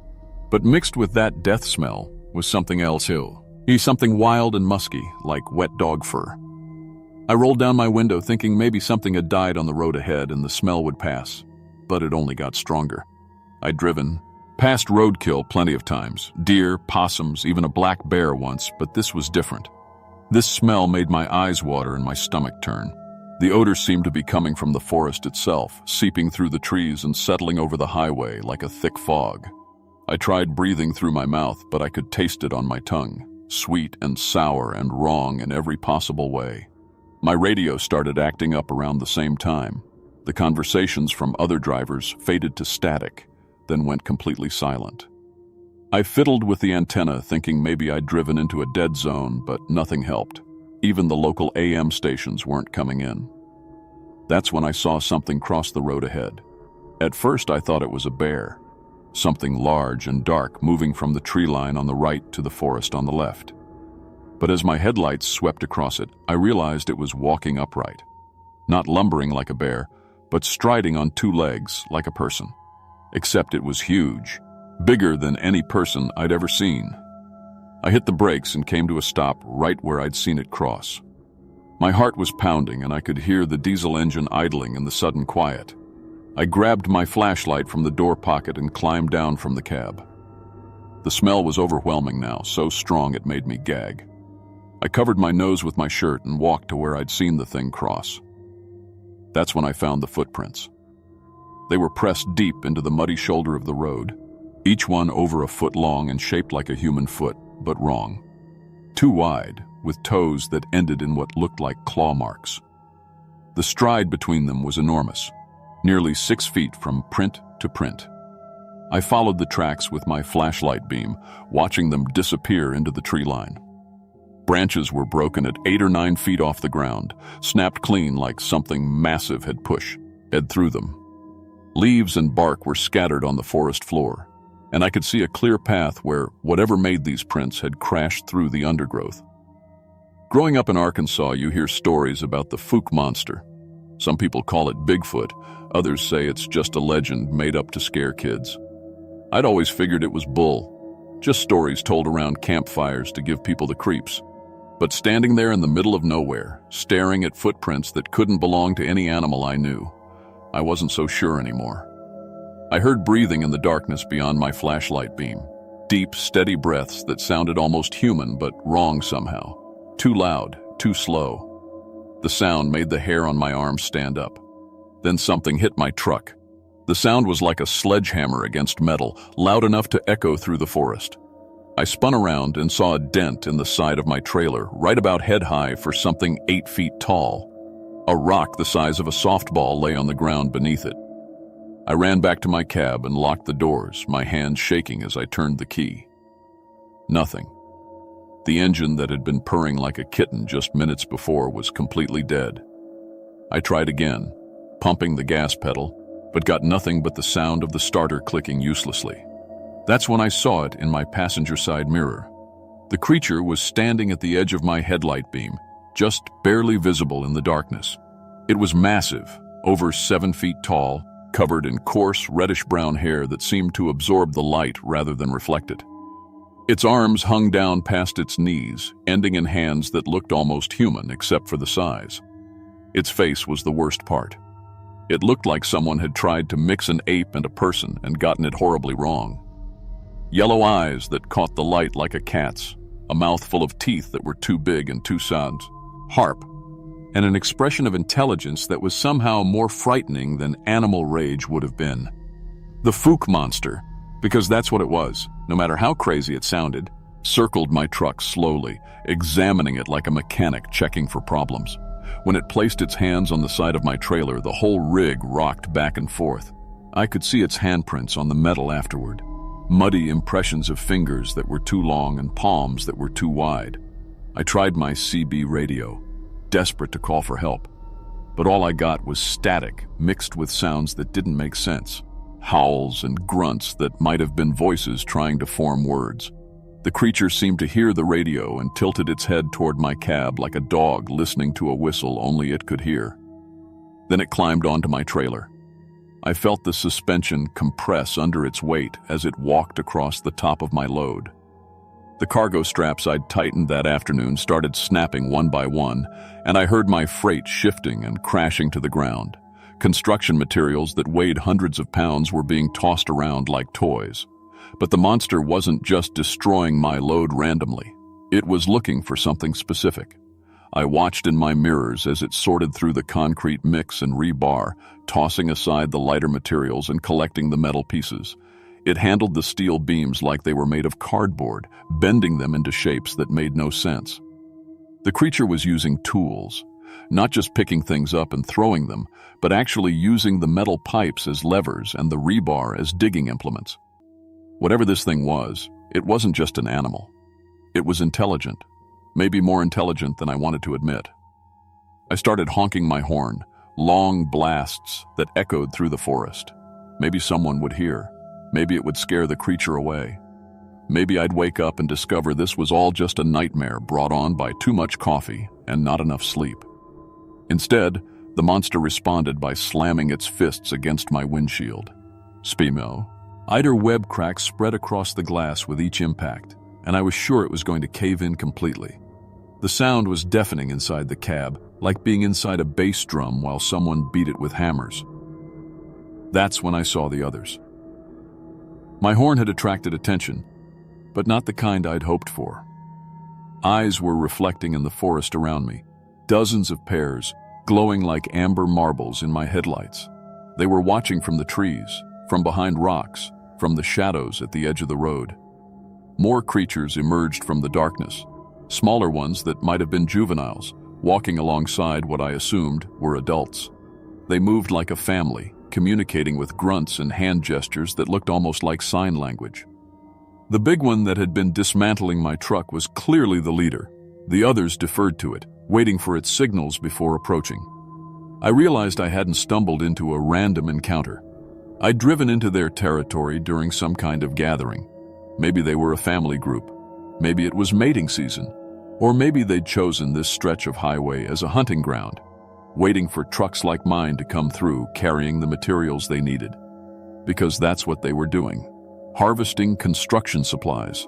But mixed with that death smell was something else, something wild and musky, like wet dog fur. I rolled down my window thinking maybe something had died on the road ahead and the smell would pass, but it only got stronger. I'd driven past roadkill plenty of times, deer, possums, even a black bear once, but this was different. This smell made my eyes water and my stomach turn. The odor seemed to be coming from the forest itself, seeping through the trees and settling over the highway like a thick fog. I tried breathing through my mouth, but I could taste it on my tongue, sweet and sour and wrong in every possible way. My radio started acting up around the same time. The conversations from other drivers faded to static, then went completely silent. I fiddled with the antenna, thinking maybe I'd driven into a dead zone, but nothing helped. Even the local AM stations weren't coming in. That's when I saw something cross the road ahead. At first I thought it was a bear, something large and dark moving from the tree line on the right to the forest on the left. But as my headlights swept across it, I realized it was walking upright, not lumbering like a bear, but striding on two legs like a person. Except it was huge, bigger than any person I'd ever seen. I hit the brakes and came to a stop right where I'd seen it cross. My heart was pounding and I could hear the diesel engine idling in the sudden quiet. I grabbed my flashlight from the door pocket and climbed down from the cab. The smell was overwhelming now, so strong it made me gag. I covered my nose with my shirt and walked to where I'd seen the thing cross. That's when I found the footprints. They were pressed deep into the muddy shoulder of the road, each one over a foot long and shaped like a human foot, but wrong. Too wide, with toes that ended in what looked like claw marks. The stride between them was enormous, nearly 6 feet from print to print. I followed the tracks with my flashlight beam, watching them disappear into the tree line. Branches were broken at 8 or 9 feet off the ground, snapped clean like something massive had pushed through them. Leaves and bark were scattered on the forest floor, and I could see a clear path where whatever made these prints had crashed through the undergrowth. Growing up in Arkansas, you hear stories about the Fook monster. Some people call it Bigfoot, others say it's just a legend made up to scare kids. I'd always figured it was bull, just stories told around campfires to give people the creeps. But standing there in the middle of nowhere, staring at footprints that couldn't belong to any animal I knew, I wasn't so sure anymore. I heard breathing in the darkness beyond my flashlight beam, deep, steady breaths that sounded almost human but wrong somehow, too loud, too slow. The sound made the hair on my arms stand up. Then something hit my truck. The sound was like a sledgehammer against metal, loud enough to echo through the forest. I spun around and saw a dent in the side of my trailer, right about head high for something 8 feet tall. A rock the size of a softball lay on the ground beneath it. I ran back to my cab and locked the doors, my hands shaking as I turned the key. Nothing. The engine that had been purring like a kitten just minutes before was completely dead. I tried again, pumping the gas pedal, but got nothing but the sound of the starter clicking uselessly. That's when I saw it in my passenger side mirror. The creature was standing at the edge of my headlight beam, just barely visible in the darkness. It was massive, over 7 feet tall, covered in coarse, reddish-brown hair that seemed to absorb the light rather than reflect it. Its arms hung down past its knees, ending in hands that looked almost human except for the size. Its face was the worst part. It looked like someone had tried to mix an ape and a person and gotten it horribly wrong. Yellow eyes that caught the light like a cat's, a mouth full of teeth that were too big and too sharp, and an expression of intelligence that was somehow more frightening than animal rage would have been. The Fook monster, because that's what it was, no matter how crazy it sounded, circled my truck slowly, examining it like a mechanic checking for problems. When it placed its hands on the side of my trailer, the whole rig rocked back and forth. I could see its handprints on the metal afterward. Muddy impressions of fingers that were too long and palms that were too wide. I tried my CB radio, desperate to call for help, but all I got was static mixed with sounds that didn't make sense, howls and grunts that might have been voices trying to form words. The creature seemed to hear the radio and tilted its head toward my cab like a dog listening to a whistle only it could hear. Then it climbed onto my trailer. I felt the suspension compress under its weight as it walked across the top of my load. The cargo straps I'd tightened that afternoon started snapping one by one, and I heard my freight shifting and crashing to the ground. Construction materials that weighed hundreds of pounds were being tossed around like toys. But the monster wasn't just destroying my load randomly. It was looking for something specific. I watched in my mirrors as it sorted through the concrete mix and rebar, tossing aside the lighter materials and collecting the metal pieces. It handled the steel beams like they were made of cardboard, bending them into shapes that made no sense. The creature was using tools, not just picking things up and throwing them, but actually using the metal pipes as levers and the rebar as digging implements. Whatever this thing was, it wasn't just an animal. It was intelligent, maybe more intelligent than I wanted to admit. I started honking my horn, long blasts that echoed through the forest. Maybe someone would hear. Maybe it would scare the creature away. Maybe I'd wake up and discover this was all just a nightmare brought on by too much coffee and not enough sleep. Instead, the monster responded by slamming its fists against my windshield. Spimo. Eider web cracks spread across the glass with each impact, and I was sure it was going to cave in completely. The sound was deafening inside the cab, like being inside a bass drum while someone beat it with hammers. That's when I saw the others. My horn had attracted attention, but not the kind I'd hoped for. Eyes were reflecting in the forest around me, dozens of pairs, glowing like amber marbles in my headlights. They were watching from the trees, from behind rocks, from the shadows at the edge of the road. More creatures emerged from the darkness, smaller ones that might have been juveniles, walking alongside what I assumed were adults. They moved like a family, communicating with grunts and hand gestures that looked almost like sign language. The big one that had been dismantling my truck was clearly the leader. The others deferred to it, waiting for its signals before approaching. I realized I hadn't stumbled into a random encounter. I'd driven into their territory during some kind of gathering. Maybe they were a family group. Maybe it was mating season. Or maybe they'd chosen this stretch of highway as a hunting ground, waiting for trucks like mine to come through carrying the materials they needed. Because that's what they were doing, harvesting construction supplies.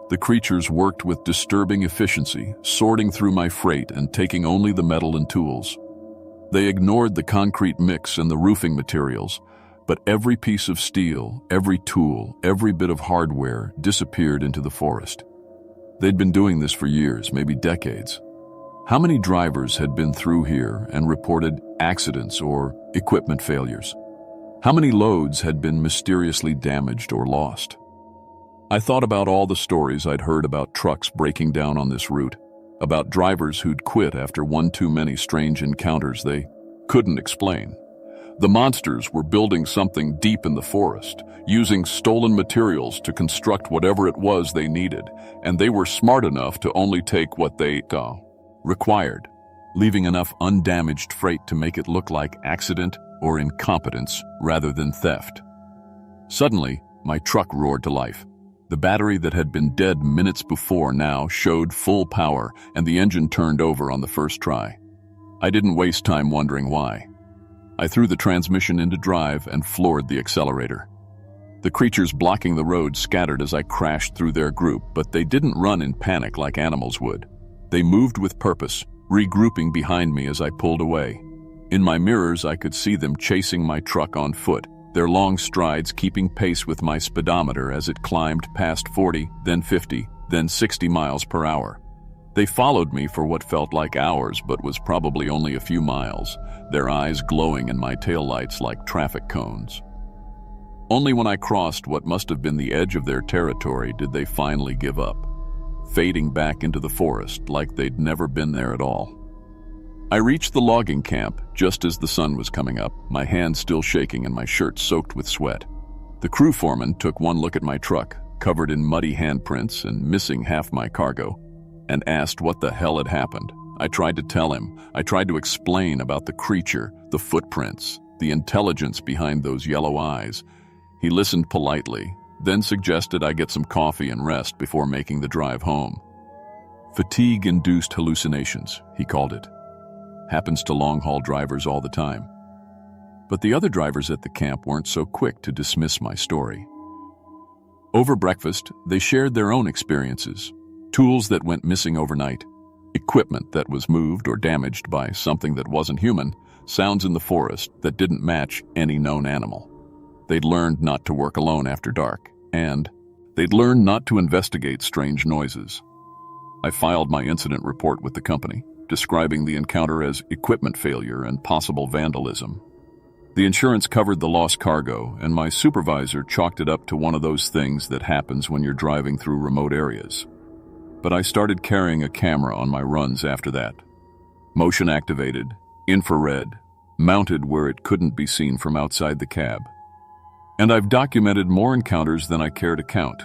The creatures worked with disturbing efficiency, sorting through my freight and taking only the metal and tools. They ignored the concrete mix and the roofing materials, but every piece of steel, every tool, every bit of hardware disappeared into the forest. They'd been doing this for years, maybe decades. How many drivers had been through here and reported accidents or equipment failures? How many loads had been mysteriously damaged or lost? I thought about all the stories I'd heard about trucks breaking down on this route, about drivers who'd quit after one too many strange encounters they couldn't explain. The monsters were building something deep in the forest, using stolen materials to construct whatever it was they needed, and they were smart enough to only take what they required, leaving enough undamaged freight to make it look like accident or incompetence rather than theft. Suddenly, my truck roared to life. The battery that had been dead minutes before now showed full power, and the engine turned over on the first try. I didn't waste time wondering why. I threw the transmission into drive and floored the accelerator. The creatures blocking the road scattered as I crashed through their group, but they didn't run in panic like animals would. They moved with purpose, regrouping behind me as I pulled away. In my mirrors, I could see them chasing my truck on foot, their long strides keeping pace with my speedometer as it climbed past 40, then 50, then 60 miles per hour. They followed me for what felt like hours but was probably only a few miles, their eyes glowing in my taillights like traffic cones. Only when I crossed what must have been the edge of their territory did they finally give up, fading back into the forest like they'd never been there at all. I reached the logging camp just as the sun was coming up, my hands still shaking and my shirt soaked with sweat. The crew foreman took one look at my truck, covered in muddy handprints and missing half my cargo, and asked what the hell had happened. I tried to tell him. I tried to explain about the creature, the footprints, the intelligence behind those yellow eyes. He listened politely, then suggested I get some coffee and rest before making the drive home. Fatigue-induced hallucinations, he called it. Happens to long-haul drivers all the time. But the other drivers at the camp weren't so quick to dismiss my story. Over breakfast, they shared their own experiences, tools that went missing overnight, equipment that was moved or damaged by something that wasn't human, sounds in the forest that didn't match any known animal. They'd learned not to work alone after dark, and they'd learned not to investigate strange noises. I filed my incident report with the company, describing the encounter as equipment failure and possible vandalism. The insurance covered the lost cargo, and my supervisor chalked it up to one of those things that happens when you're driving through remote areas. But I started carrying a camera on my runs after that. Motion activated, infrared, mounted where it couldn't be seen from outside the cab. And I've documented more encounters than I care to count.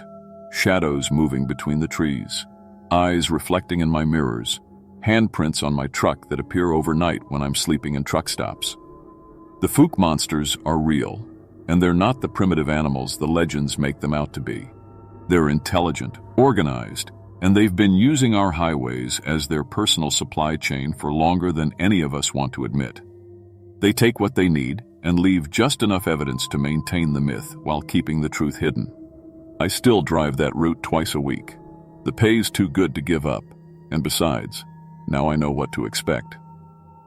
Shadows moving between the trees, eyes reflecting in my mirrors, handprints on my truck that appear overnight when I'm sleeping in truck stops. The Fook monsters are real, and they're not the primitive animals the legends make them out to be. They're intelligent, organized, and they've been using our highways as their personal supply chain for longer than any of us want to admit. They take what they need and leave just enough evidence to maintain the myth while keeping the truth hidden. I still drive that route twice a week. The pay's too good to give up, and besides, now I know what to expect.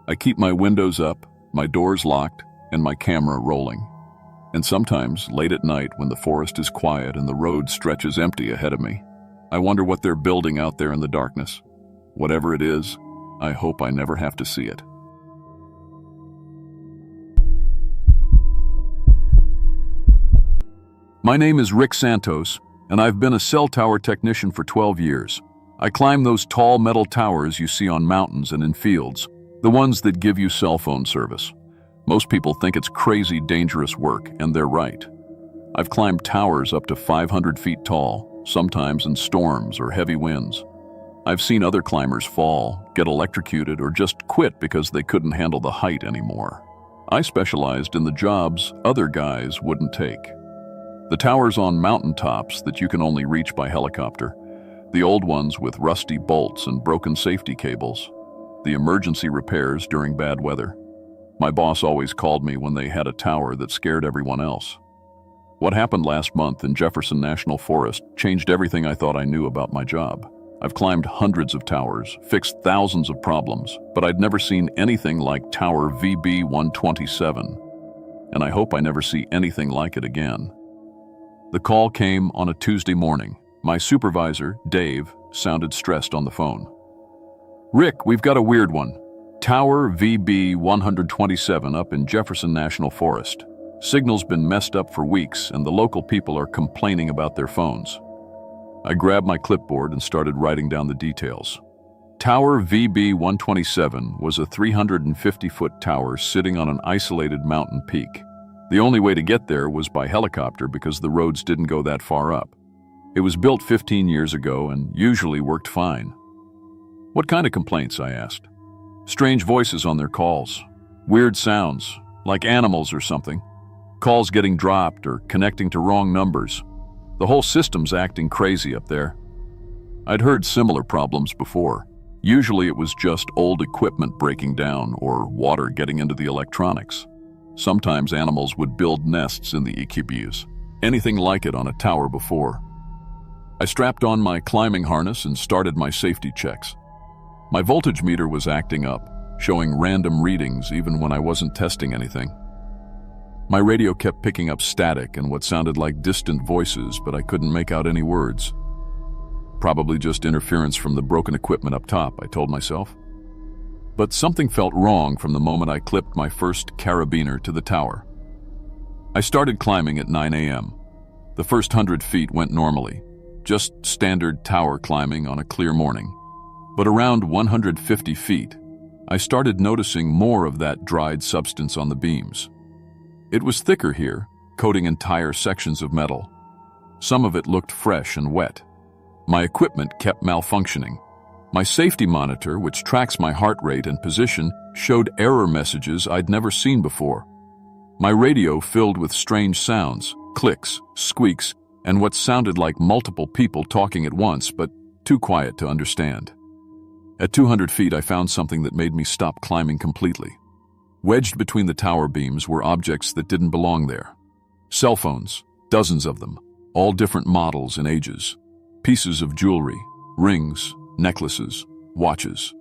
I keep my windows up, my doors locked, and my camera rolling. And sometimes, late at night when the forest is quiet and the road stretches empty ahead of me, I wonder what they're building out there in the darkness. Whatever it is, I hope I never have to see it. My name is Rick Santos, and I've been a cell tower technician for 12 years. I climb those tall metal towers you see on mountains and in fields, the ones that give you cell phone service. Most people think it's crazy dangerous work, and they're right. I've climbed towers up to 500 feet tall, sometimes in storms or heavy winds. I've seen other climbers fall, get electrocuted, or just quit because they couldn't handle the height anymore. I specialized in the jobs other guys wouldn't take. The towers on mountaintops that you can only reach by helicopter, the old ones with rusty bolts and broken safety cables, the emergency repairs during bad weather. My boss always called me when they had a tower that scared everyone else. What happened last month in Jefferson National Forest changed everything I thought I knew about my job. I've climbed hundreds of towers, fixed thousands of problems, but I'd never seen anything like Tower VB-127, and I hope I never see anything like it again. The call came on a Tuesday morning. My supervisor, Dave, sounded stressed on the phone. "Rick, we've got a weird one. Tower VB-127 up in Jefferson National Forest. Signal's been messed up for weeks, and the local people are complaining about their phones." I grabbed my clipboard and started writing down the details. Tower VB-127 was a 350-foot tower sitting on an isolated mountain peak. The only way to get there was by helicopter because the roads didn't go that far up. It was built 15 years ago and usually worked fine. "What kind of complaints?" I asked. "Strange voices on their calls. Weird sounds, like animals or something. Calls getting dropped or connecting to wrong numbers. The whole system's acting crazy up there." I'd heard similar problems before. Usually it was just old equipment breaking down or water getting into the electronics. Sometimes animals would build nests in the EQBs. Anything like it on a tower before. I strapped on my climbing harness and started my safety checks. My voltage meter was acting up, showing random readings even when I wasn't testing anything. My radio kept picking up static and what sounded like distant voices, but I couldn't make out any words. Probably just interference from the broken equipment up top, I told myself. But something felt wrong from the moment I clipped my first carabiner to the tower. I started climbing at 9 a.m. The first 100 feet went normally, just standard tower climbing on a clear morning. But around 150 feet, I started noticing more of that dried substance on the beams. It was thicker here, coating entire sections of metal. Some of it looked fresh and wet. My equipment kept malfunctioning. My safety monitor, which tracks my heart rate and position, showed error messages I'd never seen before. My radio filled with strange sounds, clicks, squeaks, and what sounded like multiple people talking at once, but too quiet to understand. At 200 feet, I found something that made me stop climbing completely. Wedged between the tower beams were objects that didn't belong there. Cell phones, dozens of them, all different models and ages. Pieces of jewelry, rings, necklaces, watches.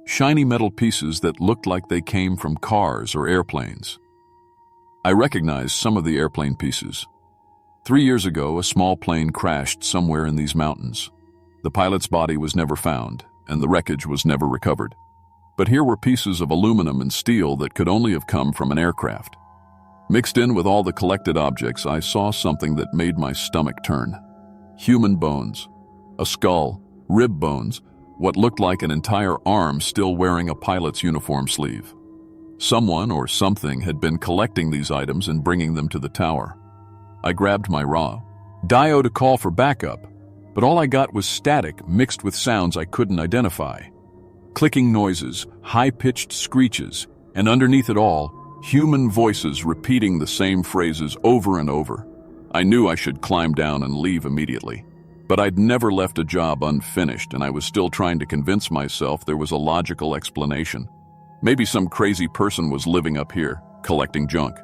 Shiny metal pieces that looked like they came from cars or airplanes. I recognized some of the airplane pieces. 3 years ago, a small plane crashed somewhere in these mountains. The pilot's body was never found, and the wreckage was never recovered. But here were pieces of aluminum and steel that could only have come from an aircraft. Mixed in with all the collected objects, I saw something that made my stomach turn. Human bones. A skull, rib bones, what looked like an entire arm still wearing a pilot's uniform sleeve. Someone or something had been collecting these items and bringing them to the tower. I grabbed my diode to call for backup, but all I got was static mixed with sounds I couldn't identify. Clicking noises, high-pitched screeches, and underneath it all, human voices repeating the same phrases over and over. I knew I should climb down and leave immediately. But I'd never left a job unfinished, and I was still trying to convince myself there was a logical explanation. Maybe some crazy person was living up here, collecting junk.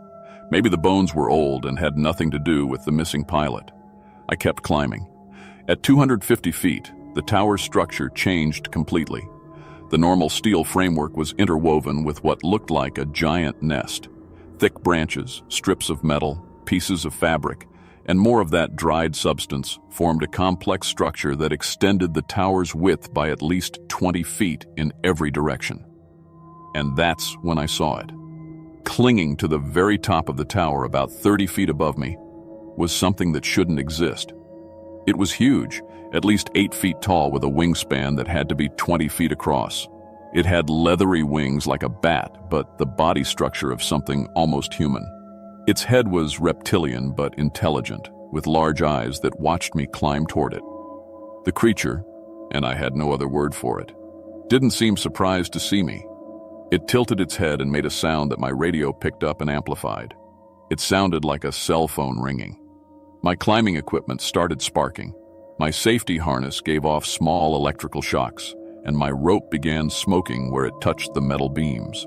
Maybe the bones were old and had nothing to do with the missing pilot. I kept climbing. At 250 feet, the tower's structure changed completely. The normal steel framework was interwoven with what looked like a giant nest. Thick branches, strips of metal, pieces of fabric, and more of that dried substance formed a complex structure that extended the tower's width by at least 20 feet in every direction. And that's when I saw it. Clinging to the very top of the tower about 30 feet above me was something that shouldn't exist. It was huge, at least 8 feet tall with a wingspan that had to be 20 feet across. It had leathery wings like a bat, but the body structure of something almost human. Its head was reptilian but intelligent, with large eyes that watched me climb toward it. The creature, and I had no other word for it, didn't seem surprised to see me. It tilted its head and made a sound that my radio picked up and amplified. It sounded like a cell phone ringing. My climbing equipment started sparking. My safety harness gave off small electrical shocks, and my rope began smoking where it touched the metal beams.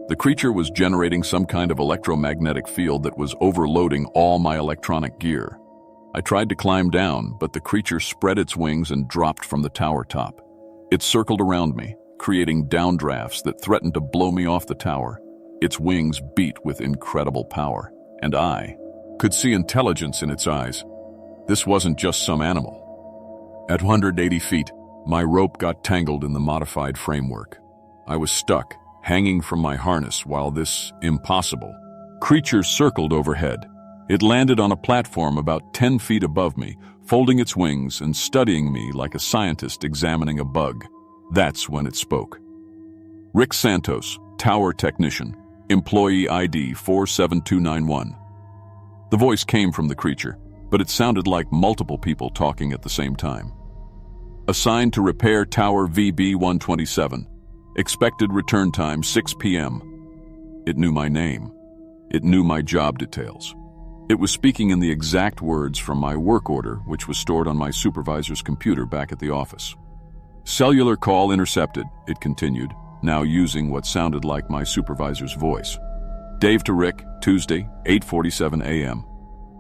The creature was generating some kind of electromagnetic field that was overloading all my electronic gear. I tried to climb down, but the creature spread its wings and dropped from the tower top. It circled around me, creating downdrafts that threatened to blow me off the tower. Its wings beat with incredible power, and I could see intelligence in its eyes. This wasn't just some animal. At 180 feet, my rope got tangled in the modified framework. I was stuck, hanging from my harness while this impossible creature circled overhead. It landed on a platform about 10 feet above me, folding its wings and studying me like a scientist examining a bug. That's when it spoke. Rick Santos, Tower Technician, Employee ID 47291. The voice came from the creature, but it sounded like multiple people talking at the same time. Assigned to repair Tower VB-127. Expected return time 6 p.m. It knew my name. It knew my job details. It was speaking in the exact words from my work order, which was stored on my supervisor's computer back at the office. Cellular call intercepted, it continued, now using what sounded like my supervisor's voice. Dave to Rick, Tuesday, 8:47 a.m.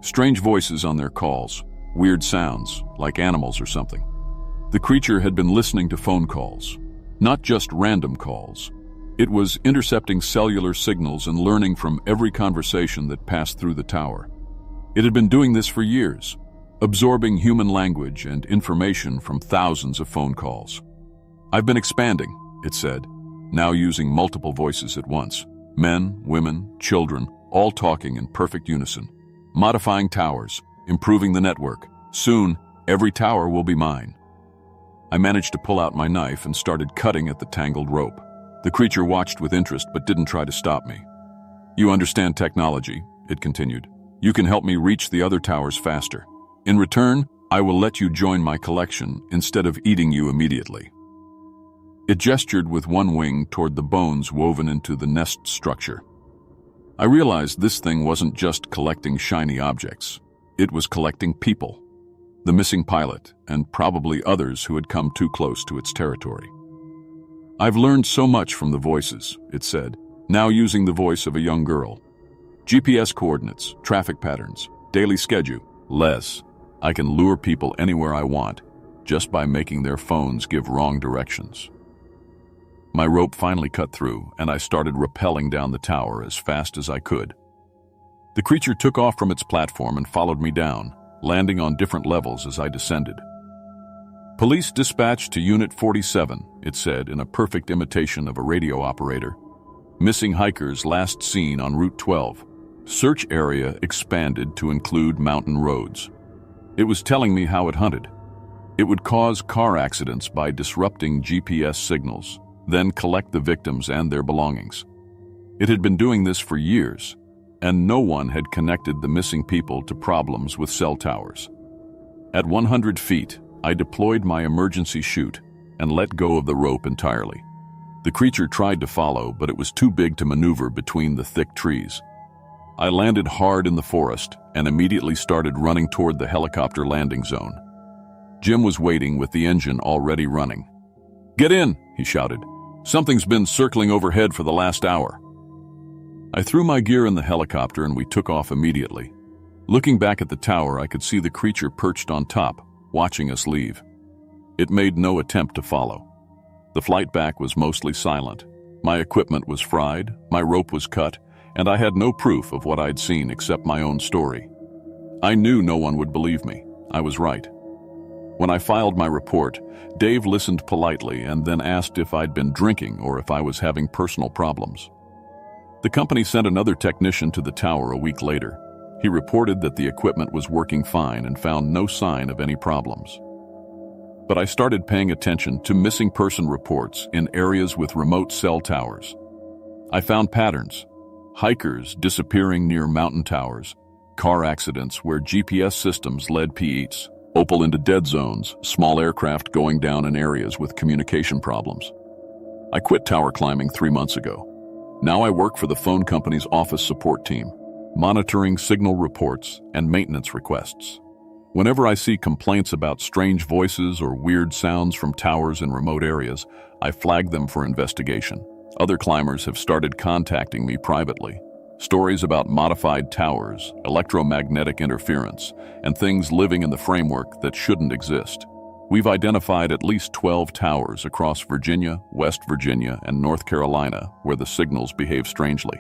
Strange voices on their calls, weird sounds, like animals or something. The creature had been listening to phone calls. Not just random calls. It was intercepting cellular signals and learning from every conversation that passed through the tower. It had been doing this for years, absorbing human language and information from thousands of phone calls. I've been expanding, it said, now using multiple voices at once. Men, women, children, all talking in perfect unison. Modifying towers, improving the network. Soon, every tower will be mine. I managed to pull out my knife and started cutting at the tangled rope. The creature watched with interest but didn't try to stop me. You understand technology, it continued. You can help me reach the other towers faster. In return, I will let you join my collection instead of eating you immediately. It gestured with one wing toward the bones woven into the nest structure. I realized this thing wasn't just collecting shiny objects. It was collecting people. The missing pilot, and probably others who had come too close to its territory. I've learned so much from the voices, it said, now using the voice of a young girl. GPS coordinates, traffic patterns, daily schedule. Less. I can lure people anywhere I want just by making their phones give wrong directions. My rope finally cut through, and I started rappelling down the tower as fast as I could. The creature took off from its platform and followed me down, landing on different levels as I descended. "Police dispatched to Unit 47, it said in a perfect imitation of a radio operator. "Missing hikers last seen on Route 12. Search area expanded to include mountain roads." It was telling me how it hunted. It would cause car accidents by disrupting GPS signals, then collect the victims and their belongings. It had been doing this for years, and no one had connected the missing people to problems with cell towers. At 100 feet, I deployed my emergency chute and let go of the rope entirely. The creature tried to follow, but it was too big to maneuver between the thick trees. I landed hard in the forest and immediately started running toward the helicopter landing zone. Jim was waiting with the engine already running. "Get in," he shouted. "Something's been circling overhead for the last hour." I threw my gear in the helicopter and we took off immediately. Looking back at the tower, I could see the creature perched on top, watching us leave. It made no attempt to follow. The flight back was mostly silent. My equipment was fried, my rope was cut, and I had no proof of what I'd seen except my own story. I knew no one would believe me. I was right. When I filed my report, Dave listened politely and then asked if I'd been drinking or if I was having personal problems. The company sent another technician to the tower a week later. He reported that the equipment was working fine and found no sign of any problems. But I started paying attention to missing person reports in areas with remote cell towers. I found patterns: hikers disappearing near mountain towers, car accidents where GPS systems led PEs, Opal into dead zones, small aircraft going down in areas with communication problems. I quit tower climbing 3 months ago. Now I work for the phone company's office support team, monitoring signal reports and maintenance requests. Whenever I see complaints about strange voices or weird sounds from towers in remote areas, I flag them for investigation. Other climbers have started contacting me privately. Stories about modified towers, electromagnetic interference, and things living in the framework that shouldn't exist. We've identified at least 12 towers across Virginia, West Virginia, and North Carolina where the signals behave strangely.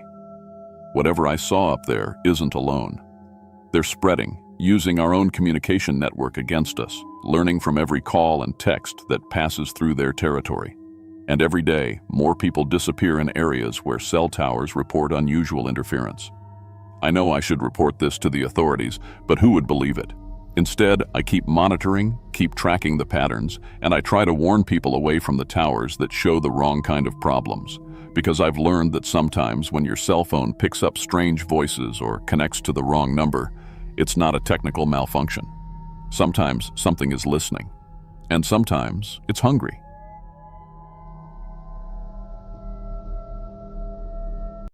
Whatever I saw up there isn't alone. They're spreading, using our own communication network against us, learning from every call and text that passes through their territory. And every day, more people disappear in areas where cell towers report unusual interference. I know I should report this to the authorities, but who would believe it? Instead, I keep monitoring, keep tracking the patterns, and I try to warn people away from the towers that show the wrong kind of problems, because I've learned that sometimes when your cell phone picks up strange voices or connects to the wrong number, it's not a technical malfunction. Sometimes something is listening, and sometimes it's hungry.